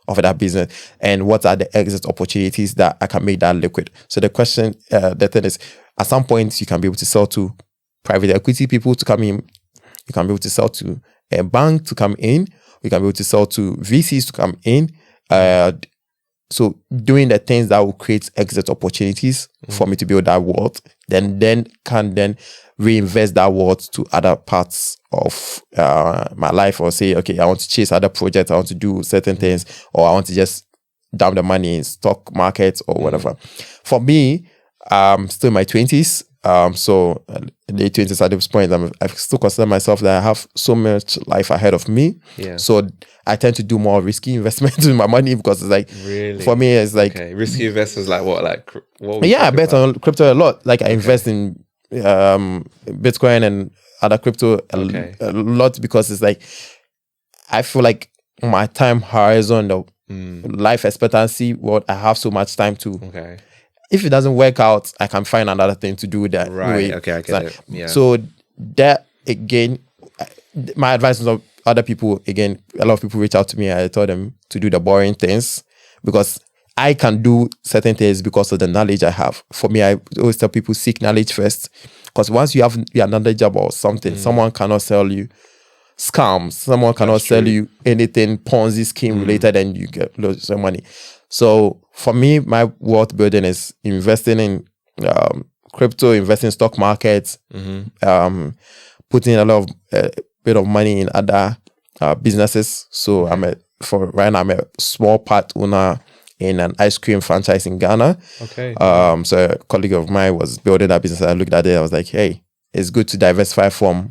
Speaker 1: of that business? And what are the exit opportunities that I can make that liquid? So the question, the thing is, at some point, you can be able to sell to private equity people to come in. You can be able to sell to a bank to come in. You can be able to sell to VCs to come in. So doing the things that will create exit opportunities for me to build that wealth, then can reinvest that wealth to other parts of my life, or say, okay, I want to chase other projects, I want to do certain things, or I want to just dump the money in stock markets or whatever. For me, still in my 20s. So late 20s at this point, I still consider myself that I have so much life ahead of me. Yeah. So I tend to do more risky investments with my money, because it's like, really? For me, it's like,
Speaker 2: risky investments like what? Like what?
Speaker 1: I bet on crypto a lot. Like I invest in Bitcoin and other crypto a lot, because it's like, I feel like my time horizon, the life expectancy, I have so much time to. If it doesn't work out, I can find another thing to do with that.
Speaker 2: Right. Okay, I get it. Yeah.
Speaker 1: So that, again, my advice is of other people, again, a lot of people reach out to me. I tell them to do the boring things, because I can do certain things because of the knowledge I have. For me, I always tell people, seek knowledge first. Because once you have your knowledge about something, someone cannot sell you scams. Someone cannot sell you anything Ponzi scheme related, and you get loads of money. So for me, my wealth building is investing in crypto, investing in stock markets, putting a lot of bit of money in other businesses. So I'm a small part owner in an ice cream franchise in Ghana. So a colleague of mine was building that business. I looked at it. I was like, hey, it's good to diversify from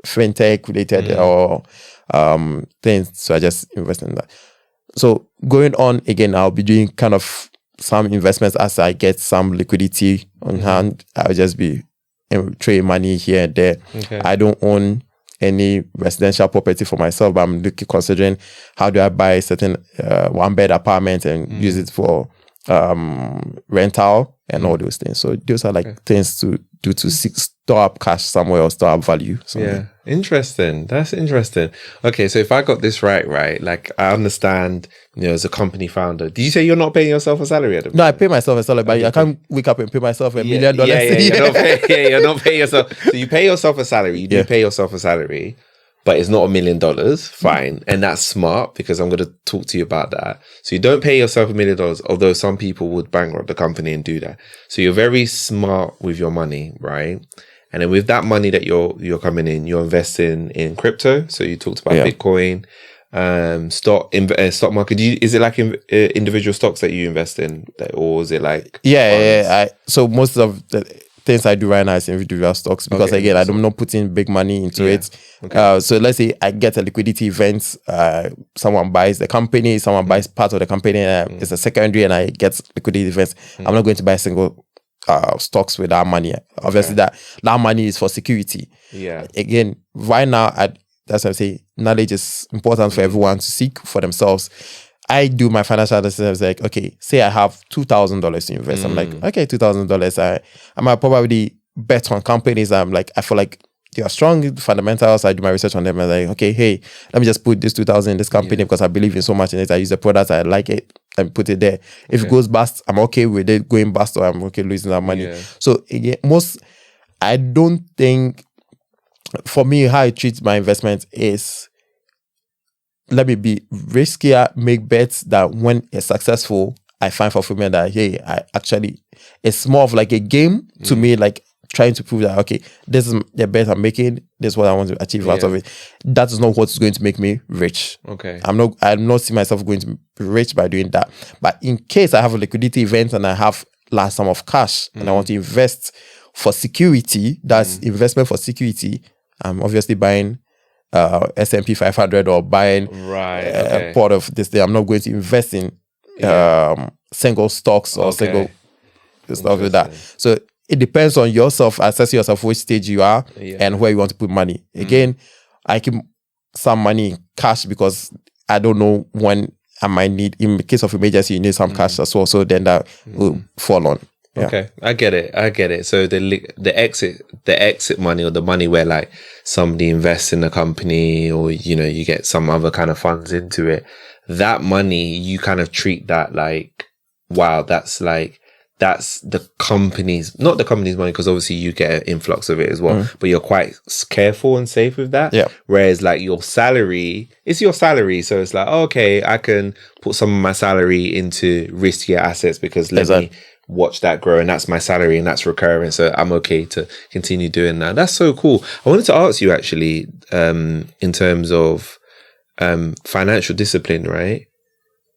Speaker 1: Fintech related or things. So I just invested in that. So going on, again, I'll be doing kind of some investments as I get some liquidity on hand. I'll just be trading money here and there. I don't own any residential property for myself, but I'm considering how do I buy a certain one-bed apartment and use it for rental and all those things. So those are like things to do to store up cash somewhere or store up value somewhere.
Speaker 2: Yeah, interesting. That's interesting. Okay, so if I got this right, like I understand, as a company founder, did you say you're not paying yourself a salary at the moment?
Speaker 1: No, I pay myself a salary, but I can't wake up and pay myself $1 million.
Speaker 2: You're not paying yourself. So you pay yourself a salary. You do pay yourself a salary, but it's not $1 million. Fine. And that's smart, because I'm going to talk to you about that. So you don't pay yourself $1 million, although some people would bankrupt the company and do that. So you're very smart with your money, right? And then with that money that you're coming in, you're investing in crypto. So you talked about Bitcoin, stock market. Is it like individual stocks that you invest in, or is it like
Speaker 1: So most of the things I do right now is individual stocks because again, I'm not putting big money into it.
Speaker 2: Okay.
Speaker 1: So let's say I get a liquidity event, someone buys the company, someone buys part of the company, it's a secondary, and I get liquidity events. I'm not going to buy single stocks with that money. Obviously, that money is for security.
Speaker 2: Yeah.
Speaker 1: Again, right now, that's what I say. Knowledge is important for everyone to seek for themselves. I do my financial analysis like, okay, say I have $2,000 to invest. I'm like, okay, $2,000. I might probably bet on companies. I feel like they are strong fundamentals. I do my research on them. I'm like, okay, hey, let me just put this 2,000 in this company because I believe in so much in it. I use the product, I like it, and put it there. If it goes bust, I'm okay with it going bust, or I'm okay losing that money.
Speaker 2: Yeah.
Speaker 1: So again, I don't think, for me, how I treat my investment is, let me be riskier, make bets that when it's successful, I find fulfillment that, hey, it's more of like a game to me, like trying to prove that, okay, this is the bet I'm making, this is what I want to achieve out of it. That is not what's going to make me rich.
Speaker 2: Okay.
Speaker 1: I'm not seeing myself going to be rich by doing that. But in case I have a liquidity event and I have large sum of cash and I want to invest for security, that's investment for security, I'm obviously buying S&P 500 or buying a part of this thing. I'm not going to invest in single stocks or single stuff like that. So it depends on yourself, assess yourself, which stage you are and where you want to put money. Again, I keep some money in cash because I don't know when I might need, in the case of emergency, you need some cash as well. So then that will fall on. Yeah.
Speaker 2: Okay, I get it. So the exit money, or the money where like somebody invests in a company, or you get some other kind of funds into it, that money you kind of treat that like, wow, that's the company's, not the company's money, because obviously you get an influx of it as well, but you're quite careful and safe with that.
Speaker 1: Yeah.
Speaker 2: Whereas like your salary, it's your salary, so it's like, okay, I can put some of my salary into riskier assets because let me watch that grow, and that's my salary and that's recurring, so I'm okay to continue doing that. That's so cool. I wanted to ask you actually, in terms of financial discipline, right?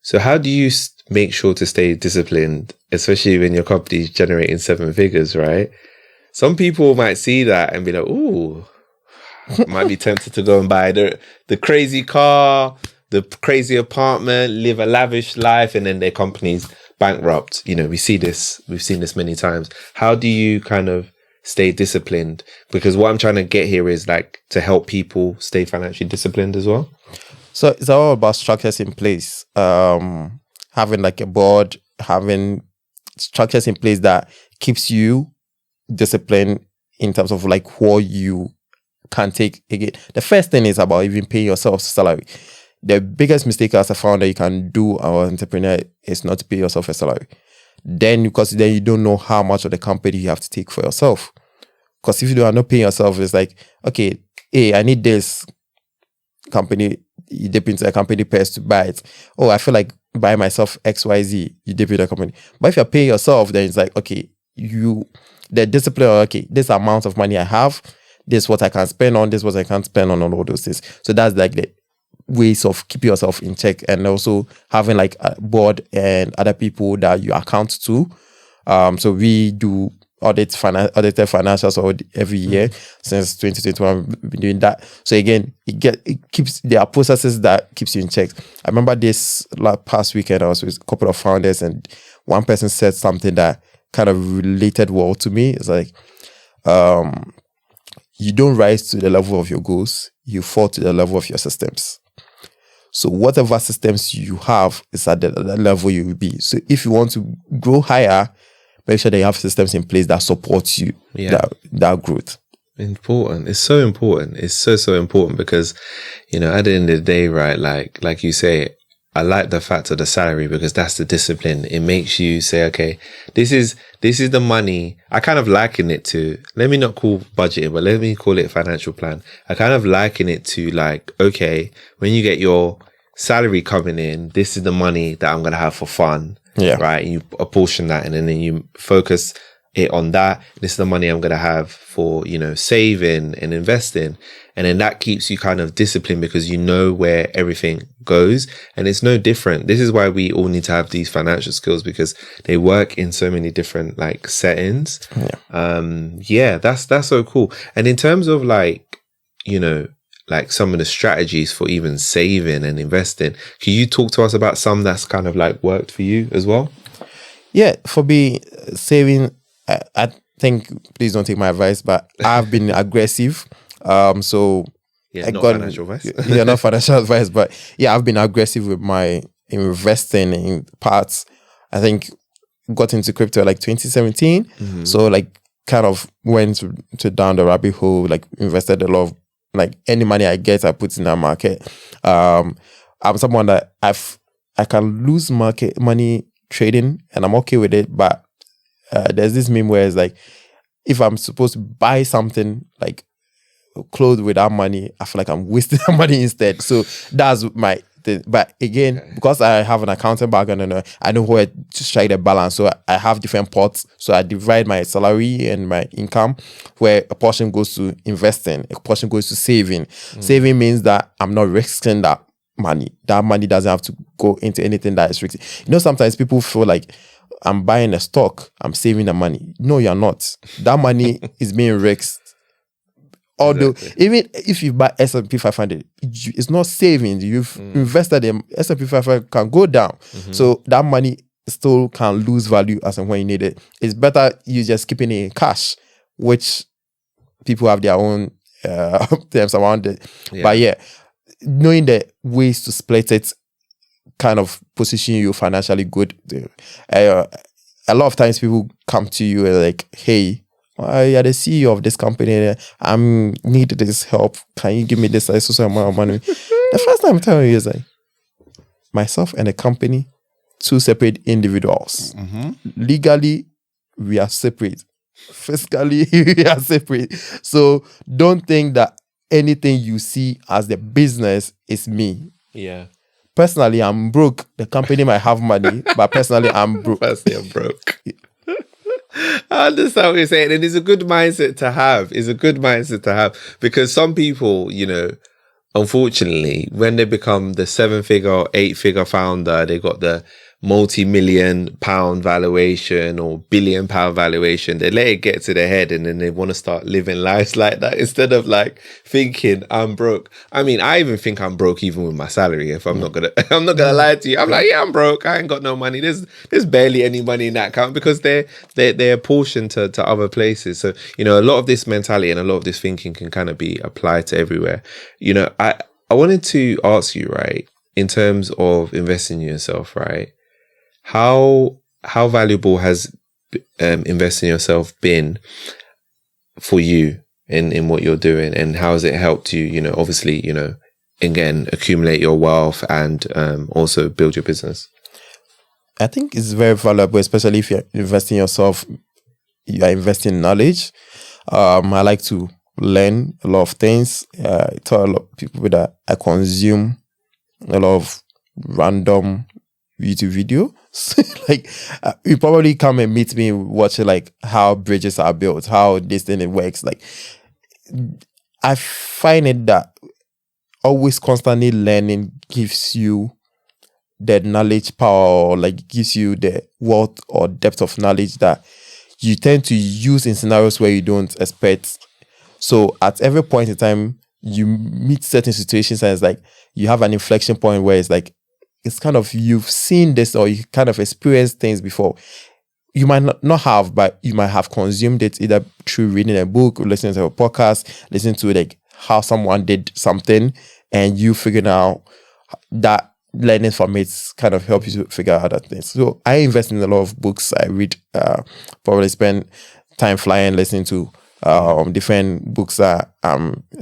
Speaker 2: So how do you make sure to stay disciplined, especially when your company is generating 7 figures, right? Some people might see that and be like, ooh, might be tempted to go and buy the crazy car, the crazy apartment, live a lavish life, and then their company's bankrupt. We've seen this many times. How do you kind of stay disciplined? Because what I'm trying to get here is like to help people stay financially disciplined as well.
Speaker 1: So it's all about structures in place. Having like a board, having structures in place that keeps you disciplined in terms of like what you can take. Again, the first thing is about even paying yourself salary. The biggest mistake as a founder you can do or entrepreneur is not to pay yourself a salary. Because then you don't know how much of the company you have to take for yourself. Because if you are not paying yourself, it's like, okay, hey, I need this company. You dip into a company pairs to buy it. Oh, I feel like buying myself XYZ. You dip into a company. But if you're paying yourself, then it's like, okay, the discipline, okay, this amount of money I have, this is what I can spend on, this is what I can't spend on all those things. So that's like the ways of keeping yourself in check, and also having like a board and other people that you account to. So we do audited financials every year since 2021. We've been doing that. So again, there are processes that keeps you in check. I remember this past weekend, I was with a couple of founders, and one person said something that kind of related well to me. It's like, you don't rise to the level of your goals, you fall to the level of your systems. So whatever systems you have is at the level you will be. So if you want to grow higher, make sure that you have systems in place that support you, that growth.
Speaker 2: Important. It's so important. It's so important because, at the end of the day, right, like you say, I like the fact of the salary because that's the discipline. It makes you say, okay, this is the money. I kind of liken it to, let me not call budgeting, but let me call it financial plan. I kind of liken it to like, okay, when you get your salary coming in, this is the money that I'm going to have for fun.
Speaker 1: Yeah.
Speaker 2: Right. You apportion that, and then you focus it on that. This is the money I'm going to have for, saving and investing. And then that keeps you kind of disciplined because you know where everything goes. And it's no different. This is why we all need to have these financial skills, because they work in so many different like settings. That's so cool. And in terms of like, like some of the strategies for even saving and investing, can you talk to us about some that's kind of like worked for you as well?
Speaker 1: Yeah, for me, saving, I think, please don't take my advice, but I've been aggressive. So
Speaker 2: yeah, not financial advice.
Speaker 1: Yeah, not financial advice, but yeah, I've been aggressive with my investing in parts. I think got into crypto like 2017. So like kind of went to down the rabbit hole, like invested a lot of, like any money I get, I put in that market. I'm someone that I can lose market money trading and I'm okay with it, but there's this meme where it's like, if I'm supposed to buy something like clothes with that money, I feel like I'm wasting that money instead. So that's my thing. But again, because I have an accounting background and I know where to strike the balance. So I have different pots. So I divide my salary and my income, where a portion goes to investing, a portion goes to saving. Saving means that I'm not risking that money. That money doesn't have to go into anything that is risky. Sometimes people feel like I'm buying a stock, I'm saving the money. No, you're not. That money is being risked. Although, even if you buy S&P 500, it's not savings. You've invested in S&P 500 can go down. So that money still can lose value as and when you need it. It's better you just keeping it in cash, which people have their own terms around it. Yeah. But yeah, knowing the ways to split it kind of position you financially good. A lot of times people come to you and like, hey, you're the CEO of this company. I need this help. Can you give me this amount of money? The first time I'm telling you is like, myself and the company, two separate individuals. Legally, we are separate. Fiscally, we are separate. So don't think that anything you see as the business is me.
Speaker 2: Yeah.
Speaker 1: Personally, I'm broke. The company might have money, but personally, I'm broke.
Speaker 2: Personally, I'm broke. I understand what you're saying. And it's a good mindset to have. Because some people, unfortunately, when they become the 7-figure, 8-figure founder, they got the multi-million-pound valuation or billion-pound valuation. They let it get to their head and then they want to start living lives like that instead of like thinking I'm broke. I mean, I even think I'm broke even with my salary. If I'm not gonna lie to you, I'm like, yeah, I'm broke. I ain't got no money. There's barely any money in that account because they're apportioned to other places. So a lot of this mentality and a lot of this thinking can kind of be applied to everywhere. I wanted to ask you, right, in terms of investing in yourself, right? How valuable has investing in yourself been for you in what you're doing, and how has it helped you? Obviously, again, accumulate your wealth and also build your business.
Speaker 1: I think it's very valuable, especially if you're investing in yourself. You are investing in knowledge. I like to learn a lot of things. I tell a lot of people that I consume a lot of random YouTube video. Like you probably come and meet me watching like how bridges are built, how this thing works. Like I find it that always constantly learning gives you the knowledge power, or like gives you the wealth or depth of knowledge that you tend to use in scenarios where you don't expect. So at every point in time you meet certain situations and it's like you have an inflection point where it's like, it's kind of, you've seen this or you kind of experienced things before. You might not have, but you might have consumed it either through reading a book, or listening to a podcast, listening to like how someone did something, and you figuring out that learning from it kind of help you to figure out other things. So I invest in a lot of books. I read, probably spend time flying, listening to different books that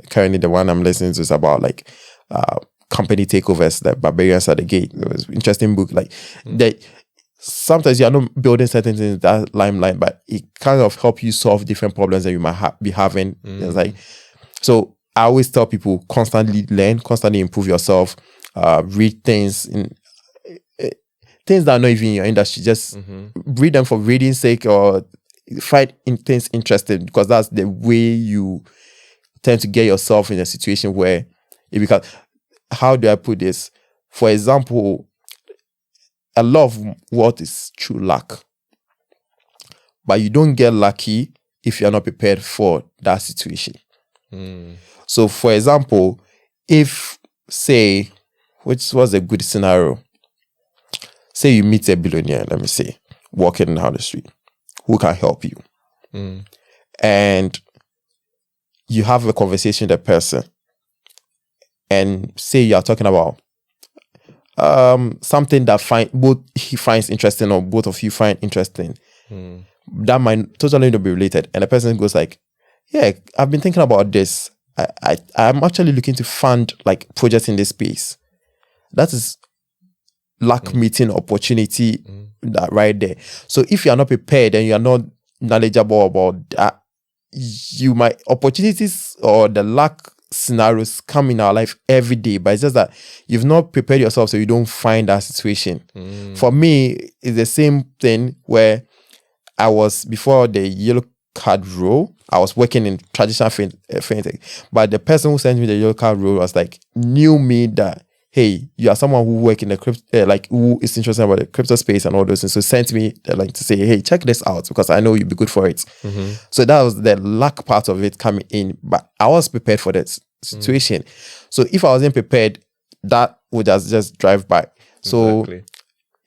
Speaker 1: currently the one I'm listening to is about like company takeovers, like Barbarians at the Gate. It was an interesting book. Like that sometimes you're not building certain things in that limelight, but it kind of help you solve different problems that you might be having. It's like, so I always tell people constantly learn, constantly improve yourself, read things things that are not even in your industry. Just read them for reading's sake, or find things interesting, because that's the way you tend to get yourself in a situation where it becomes, how do I put this? For example, a lot of what is true luck, but you don't get lucky if you're not prepared for that situation. So, for example, if, say, which was a good scenario, say you meet a billionaire, let me say, walking down the street, who can help you. And you have a conversation with the person, and say you are talking about something that both he finds interesting, or both of you find interesting, that might totally not be related. And the person goes like, yeah, I've been thinking about this. I'm actually looking to fund like projects in this space. That is luck meeting opportunity, that right there. So if you are not prepared and you are not knowledgeable about that, opportunities or the luck scenarios come in our life every day, but it's just that you've not prepared yourself, so you don't find that situation. For me, it's the same thing where I was, before the yellow card role, I was working in traditional fintech, but the person who sent me the yellow card role was like, knew me that, hey, you are someone who work in the crypto, like who is interested about the crypto space and all those things. So sent me like to say, hey, check this out, because I know you'll be good for it. So that was the luck part of it coming in, but I was prepared for that situation. So if I wasn't prepared, that would just drive by. So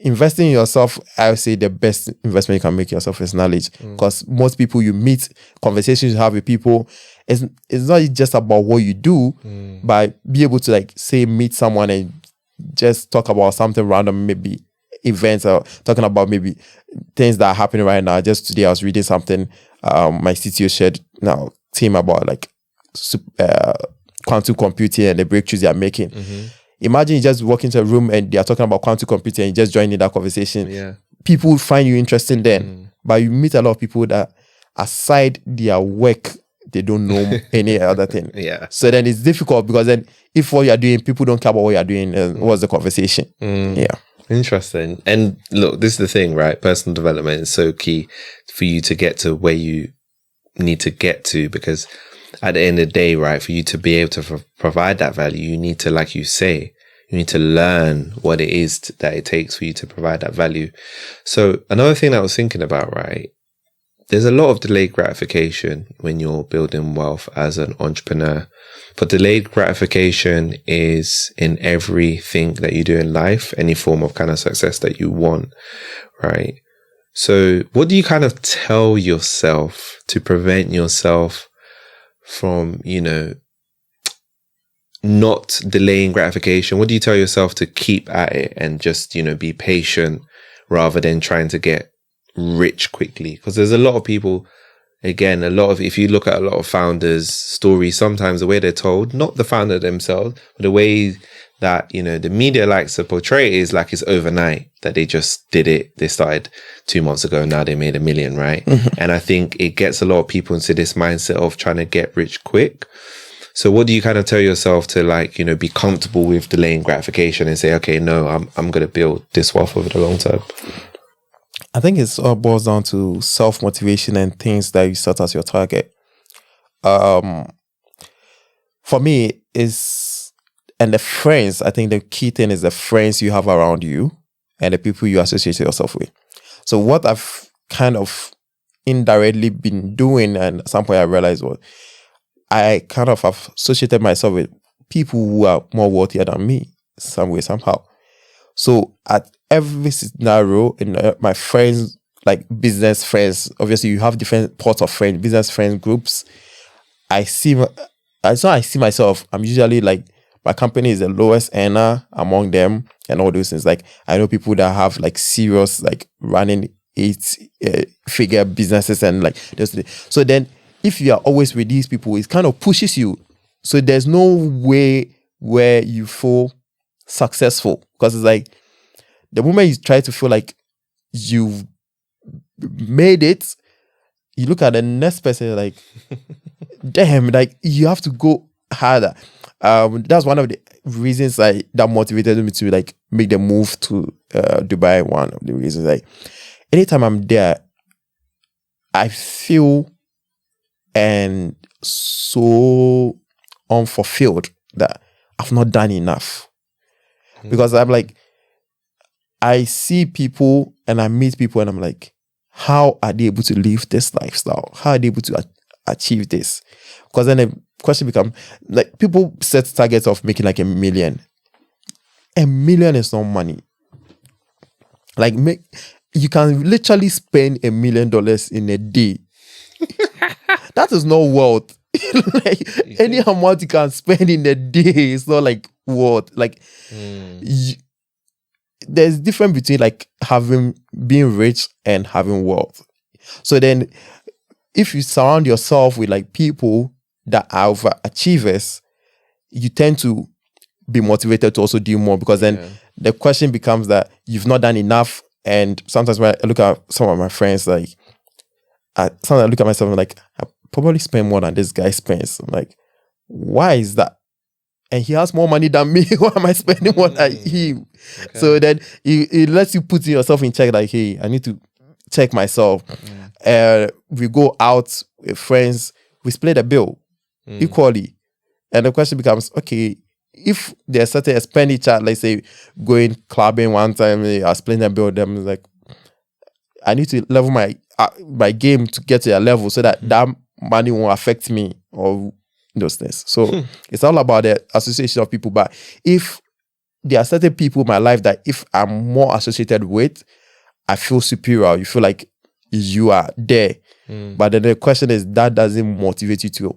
Speaker 1: investing in yourself, I would say the best investment you can make yourself is knowledge, because most people you meet, conversations you have with people, it's not just about what you do, but be able to like say meet someone and just talk about something random, maybe events, or talking about maybe things that are happening right now. Just today I was reading something my CTO shared now team about like quantum computing and the breakthroughs they are making. Imagine you just walk into a room and they are talking about quantum computing and you just join in that conversation. People find you interesting then, but you meet a lot of people that aside their work, they don't know any other thing. So then it's difficult, because then if what you're doing, people don't care about what you're doing, what's the conversation?
Speaker 2: Interesting. And look, this is the thing, right? Personal development is so key for you to get to where you need to get to, because at the end of the day, right, for you to be able to provide that value, you need to, like you say, you need to learn what it is that it takes for you to provide that value. So another thing that I was thinking about, right, there's a lot of delayed gratification when you're building wealth as an entrepreneur. But delayed gratification is in everything that you do in life, any form of kind of success that you want, right? So what do you kind of tell yourself to prevent yourself from, not delaying gratification? What do you tell yourself to keep at it and just, be patient rather than trying to get rich quickly? Because there's a lot of people, again, if you look at a lot of founders' stories, sometimes the way they're told, not the founder themselves, but the way that, the media likes to portray it is like it's overnight, that they just did it. They started 2 months ago, now they made $1 million, right? And I think it gets a lot of people into this mindset of trying to get rich quick. So what do you kind of tell yourself to be comfortable with delaying gratification and say, okay, no, I'm going to build this wealth over the long term?
Speaker 1: I think it's all boils down to self-motivation and things that you set as your target. For me, and the friends, I think the key thing is the friends you have around you and the people you associate yourself with. So what I've kind of indirectly been doing, and at some point I realized was I kind of have associated myself with people who are more wealthier than me, some way, somehow. So at every scenario, in my friends, like business friends, obviously you have different parts of friends, business friend groups. I see myself, I'm usually like, my company is the lowest earner among them and all those things. Like I know people that have like serious, like running 8-figure businesses and like this. So then if you are always with these people, it kind of pushes you. So there's no way where you feel successful, because it's like the moment you try to feel like you've made it, you look at the next person like, damn, like you have to go harder. That's one of the reasons that motivated me to like make the move to Dubai. One of the reasons, like anytime I'm there, I feel and so unfulfilled that I've not done enough. Because I'm like, I see people and I meet people and I'm like, how are they able to live this lifestyle? How are they able to achieve this? Because then the question becomes, like, people set targets of making like $1 million. $1 million is not money. Like, you can literally spend $1 million in a day. That is not wealth. Like, any amount you can spend in a day is not like wealth. Like, there's difference between like being rich and having wealth. So then, if you surround yourself with like people that are overachievers, you tend to be motivated to also do more, because then the question becomes that you've not done enough. And sometimes when I look at some of my friends, like, sometimes I look at myself and I'm like, I probably spend more than this guy spends. I'm like, why is that? And he has more money than me. Why am I spending more than him? Okay. So then it lets you put yourself in check, like, hey, I need to check myself. We go out with friends, we split the bill equally. And the question becomes, okay, if there's certain expenditure, let's say going clubbing one time, I split the bill with them, like, I need to level my game to get to a level so that that money won't affect me or those things. So it's all about the association of people. But if there are certain people in my life that if I'm more associated with, I feel superior. You feel like you are there. But then the question is, that doesn't motivate you to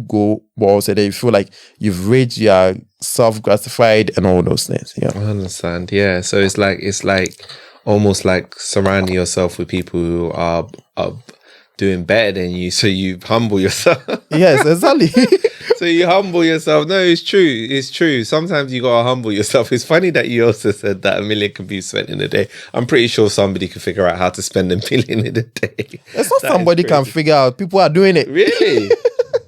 Speaker 1: go more. So then you feel like you've reached, you are self-gratified and all those things. Yeah,
Speaker 2: I understand. Yeah. So it's like almost like surrounding yourself with people who are doing better than you, so you humble yourself.
Speaker 1: Yes, exactly.
Speaker 2: So you humble yourself. No, it's true. It's true. Sometimes you gotta humble yourself. It's funny that you also said that $1 million can be spent in a day. I'm pretty sure somebody can figure out how to spend $1 million in a day.
Speaker 1: It's not somebody can figure out. People are doing it.
Speaker 2: Really?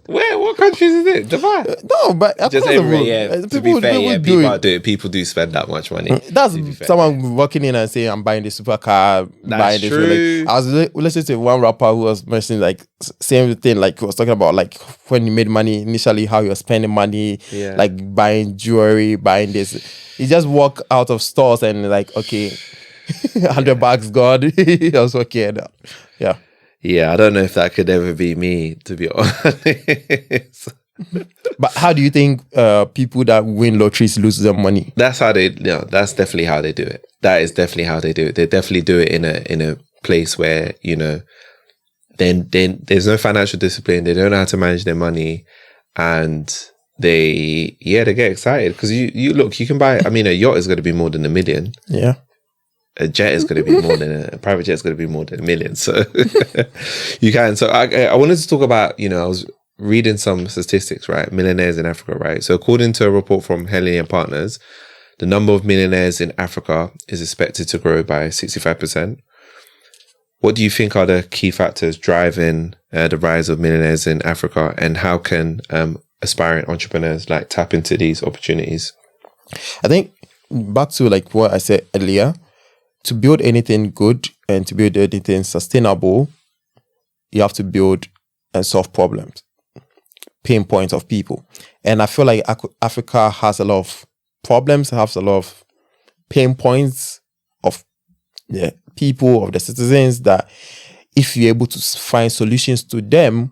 Speaker 2: Where? What countries is it? Dubai?
Speaker 1: No, but
Speaker 2: just everywhere. Yeah. To be fair, people do it. People do spend that much money.
Speaker 1: That's someone walking in and saying, "I'm buying this supercar." Buying this.
Speaker 2: True.
Speaker 1: Like, I was listening to one rapper who was mentioning like same thing. Like, he was talking about like when you made money initially, how you're spending money, like buying jewelry, buying this. You just walk out of stores and like, okay, $100 gone. I was okay. Yeah.
Speaker 2: Yeah, I don't know if that could ever be me, to be honest.
Speaker 1: But how do you think people that win lotteries lose their money?
Speaker 2: That's definitely how they do it. That is definitely how they do it. They definitely do it in a place where, you know, then there's no financial discipline. They don't know how to manage their money, and they get excited because you look, you can buy. I mean, a yacht is going to be more than $1 million.
Speaker 1: Yeah.
Speaker 2: A jet is going to be more than a private jet is going to be more than $1 million. So you can. So I wanted to talk about, you know, I was reading some statistics, right? Millionaires in Africa, right? So according to a report from Henley and Partners, the number of millionaires in Africa is expected to grow by 65%. What do you think are the key factors driving the rise of millionaires in Africa, and how can aspiring entrepreneurs like tap into these opportunities?
Speaker 1: I think back to like what I said earlier, to build anything good and to build anything sustainable, you have to build and solve problems, pain points of people. And I feel like Africa has a lot of problems, has a lot of pain points of the people, of the citizens, that if you're able to find solutions to them,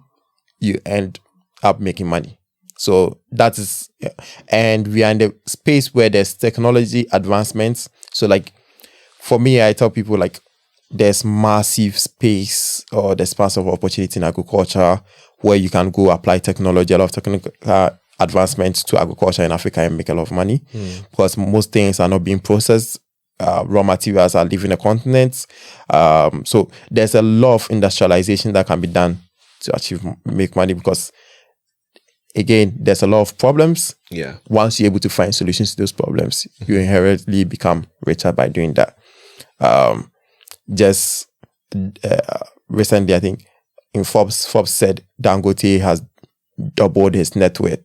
Speaker 1: you end up making money. So that is, and we are in the space where there's technology advancements. So like, for me, I tell people like there's massive space or there's massive opportunity in agriculture where you can go apply technology, a lot of technical advancements to agriculture in Africa and make a lot of money, because most things are not being processed. Raw materials are leaving the continent. So there's a lot of industrialization that can be done to make money, because again, there's a lot of problems.
Speaker 2: Yeah. Once
Speaker 1: you're able to find solutions to those problems, you inherently become richer by doing that. Just recently, I think in Forbes said Dangote has doubled his net worth,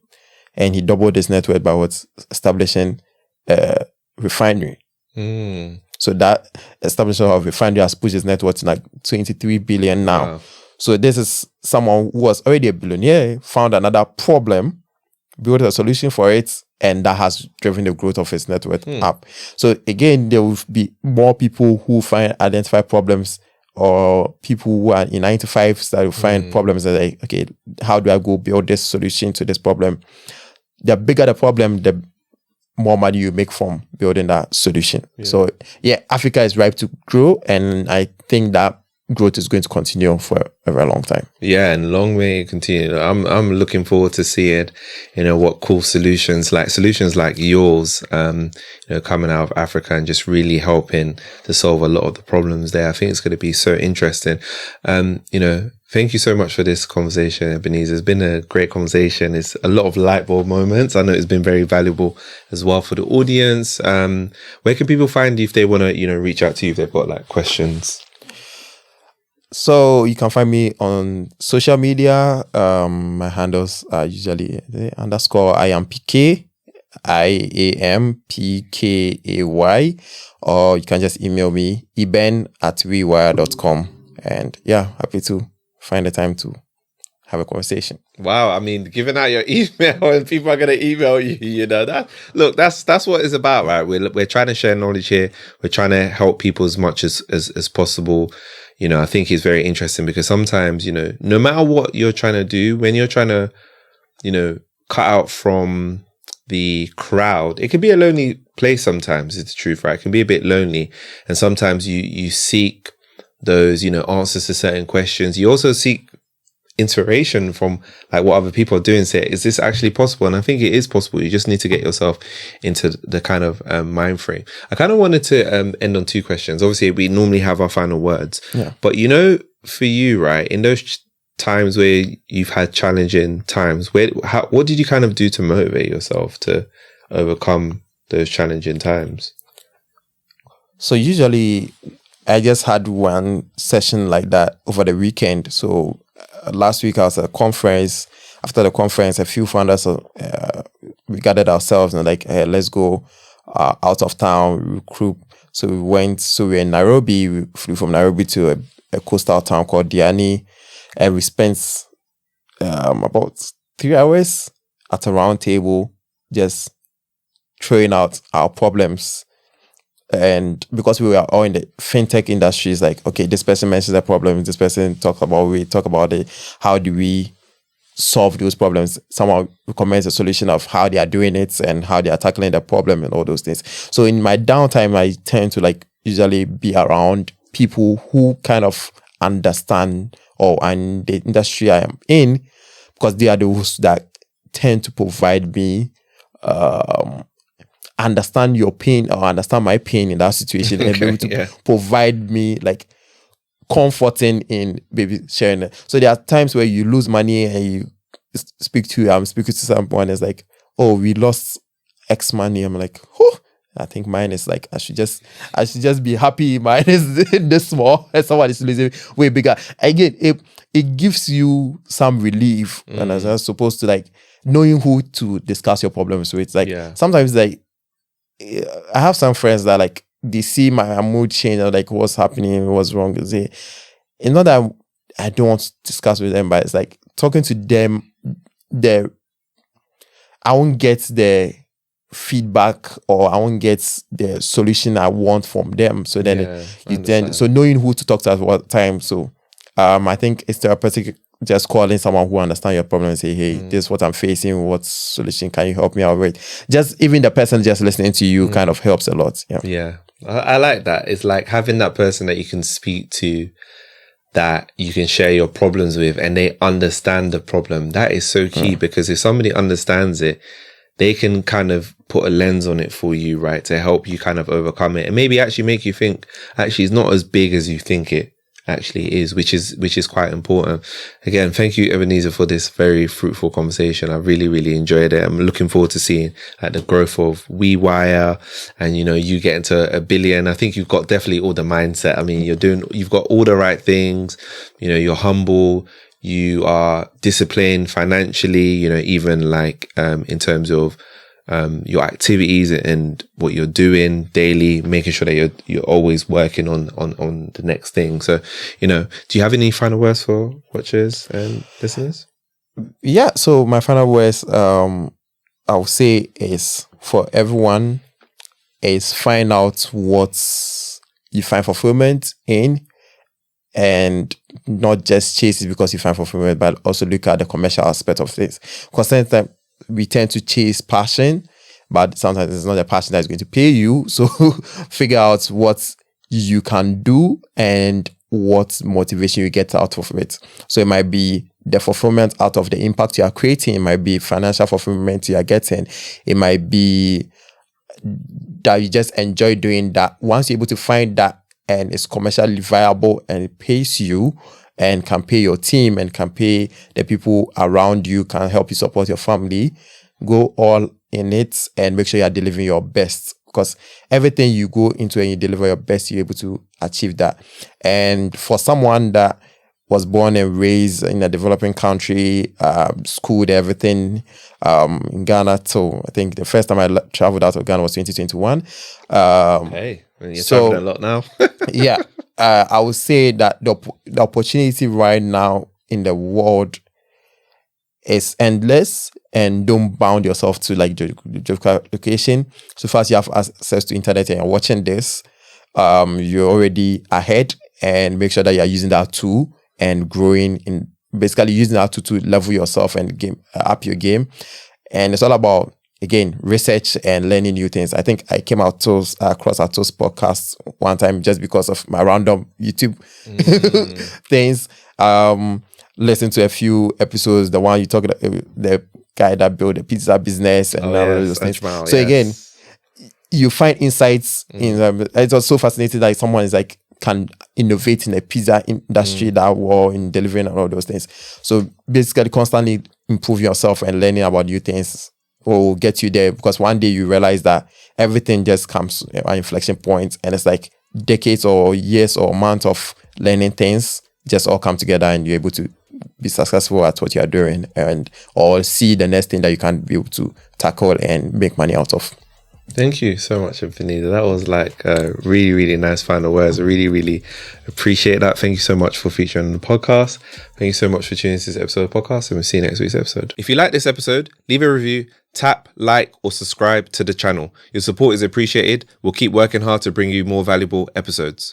Speaker 1: and he doubled his net worth by establishing refinery. So that establishment of refinery has pushed his net worth to like 23 billion now. Wow. So this is someone who was already a billionaire, found another problem, built a solution for it, and that has driven the growth of his network up. So again, there will be more people who identify problems, or people who are in 9 to 5 that will find problems and like, okay, how do I go build this solution to this problem? The bigger the problem, the more money you make from building that solution. So yeah, Africa is ripe to grow, and I think that growth is going to continue for a very long time.
Speaker 2: Yeah, and long way to continue. I'm looking forward to seeing, what cool solutions like yours, coming out of Africa and just really helping to solve a lot of the problems there. I think it's going to be so interesting. Thank you so much for this conversation, Ebenezer. It's been a great conversation. It's a lot of light bulb moments. I know it's been very valuable as well for the audience. Where can people find you if they want to, reach out to you if they've got like questions?
Speaker 1: So you can find me on social media. My handles are usually _IAMPK, IAMPKAY, or you can just email me, eben@wewire.com. And yeah, happy to find the time to have a conversation.
Speaker 2: Wow, I mean, giving out your email and people are going to email you, that's what it's about, right? We're trying to share knowledge here. We're trying to help people as much as possible. I think it's very interesting because sometimes, no matter what you're trying to do, when you're trying to, cut out from the crowd, it can be a lonely place sometimes, it's the truth, right? It can be a bit lonely. And sometimes you seek those, answers to certain questions. You also seek inspiration from like what other people are doing. Say, is this actually possible? And I think it is possible. You just need to get yourself into the kind of mind frame. I kind of wanted to end on 2 questions. Obviously, we normally have our final words, but for you, right, in those times where you've had challenging times, what did you kind of do to motivate yourself to overcome those challenging times?
Speaker 1: So usually I just had one session like that over the weekend. So last week I was at a conference. After the conference, a few founders, we gathered ourselves and like, hey, let's go out of town, recruit. So we went, so we're in Nairobi. We flew from Nairobi to a coastal town called Diani. And we spent about 3 hours at a round table, just throwing out our problems. And because we were all in the fintech industry, it's like, okay, this person mentions a problem, this person talk about it. How do we solve those problems? Someone recommends a solution of how they are doing it and how they are tackling the problem and all those things. So in my downtime, I tend to like usually be around people who kind of understand and the industry I am in, because they are those that tend to provide me understand your pain or understand my pain in that situation and be able to provide me like comforting in maybe sharing it. So there are times where you lose money and you I'm speaking to someone, it's like, oh, we lost X money. I'm like, oh, I think mine is like, I should just be happy mine is this small and someone is losing way bigger. Again, it gives you some relief and as opposed to like knowing who to discuss your problems with. Like sometimes like I have some friends that like they see my mood change or like what's happening, what's wrong. It's not that I don't want to discuss with them, but it's like talking to them, I won't get the feedback or I won't get the solution I want from them. So then so knowing who to talk to at what time. So I think it's therapeutic just calling someone who understands your problem and say, hey, this is what I'm facing. What solution can you help me out with? Just even the person just listening to you kind of helps a lot.
Speaker 2: Yeah. I like that. It's like having that person that you can speak to, that you can share your problems with, and they understand the problem. That is so key because if somebody understands it, they can kind of put a lens on it for you, right? To help you kind of overcome it and maybe actually make you think actually it's not as big as you think it actually is, which is quite important. Again, thank you, Ebenezer, for this very fruitful conversation. I really, really enjoyed it. I'm looking forward to seeing like the growth of WeWire and, you get into $1 billion. I think you've got definitely all the mindset. I mean, you've got all the right things. You're humble. You are disciplined financially, even like, in terms of, your activities and what you're doing daily, making sure that you're always working on the next thing. So, do you have any final words for watchers and listeners?
Speaker 1: Yeah. So my final words, I would say is for everyone is find out what you find fulfillment in, and not just chase it because you find fulfillment, but also look at the commercial aspect of things. Because sometimes we tend to chase passion, but sometimes it's not the passion that is going to pay you. So figure out what you can do and what motivation you get out of it. So it might be the fulfillment out of the impact you are creating. It might be financial fulfillment you are getting. It might be that you just enjoy doing that. Once you're able to find that and it's commercially viable and it pays you and can pay your team and can pay the people around you, can help you support your family, go all in it and make sure you are delivering your best. Because everything you go into and you deliver your best, you're able to achieve that. And for someone that was born and raised in a developing country, schooled everything in Ghana. So I think the first time I traveled out of Ghana was 2021.
Speaker 2: Hey, you're traveling a lot now.
Speaker 1: Yeah, I would say that the opportunity right now in the world is endless, and don't bound yourself to like geographical location. So far as you have access to internet and you're watching this, you're already ahead, and make sure that you're using that tool and growing in, basically using that to level yourself and up your game. And it's all about, again, research and learning new things. I think I came across Ato's podcast one time just because of my random YouTube things. Listen to a few episodes. The one you talked about, the guy that built the pizza business and all those things. So again, you find insights in. It's also fascinating that someone is like can innovate in the pizza industry that war in delivering and all those things. So basically, constantly improve yourself and learning about new things will get you there, because one day you realize that everything just comes at inflection points, and it's like decades or years or months of learning things just all come together, and you're able to be successful at what you're doing, and or see the next thing that you can be able to tackle and make money out of.
Speaker 2: Thank you so much, Ebenezer. That was like really, really nice final words. I really, really appreciate that. Thank you so much for featuring on the podcast. Thank you so much for tuning into this episode of the podcast, and we'll see you next week's episode. If you like this episode, leave a review, tap, like, or subscribe to the channel. Your support is appreciated. We'll keep working hard to bring you more valuable episodes.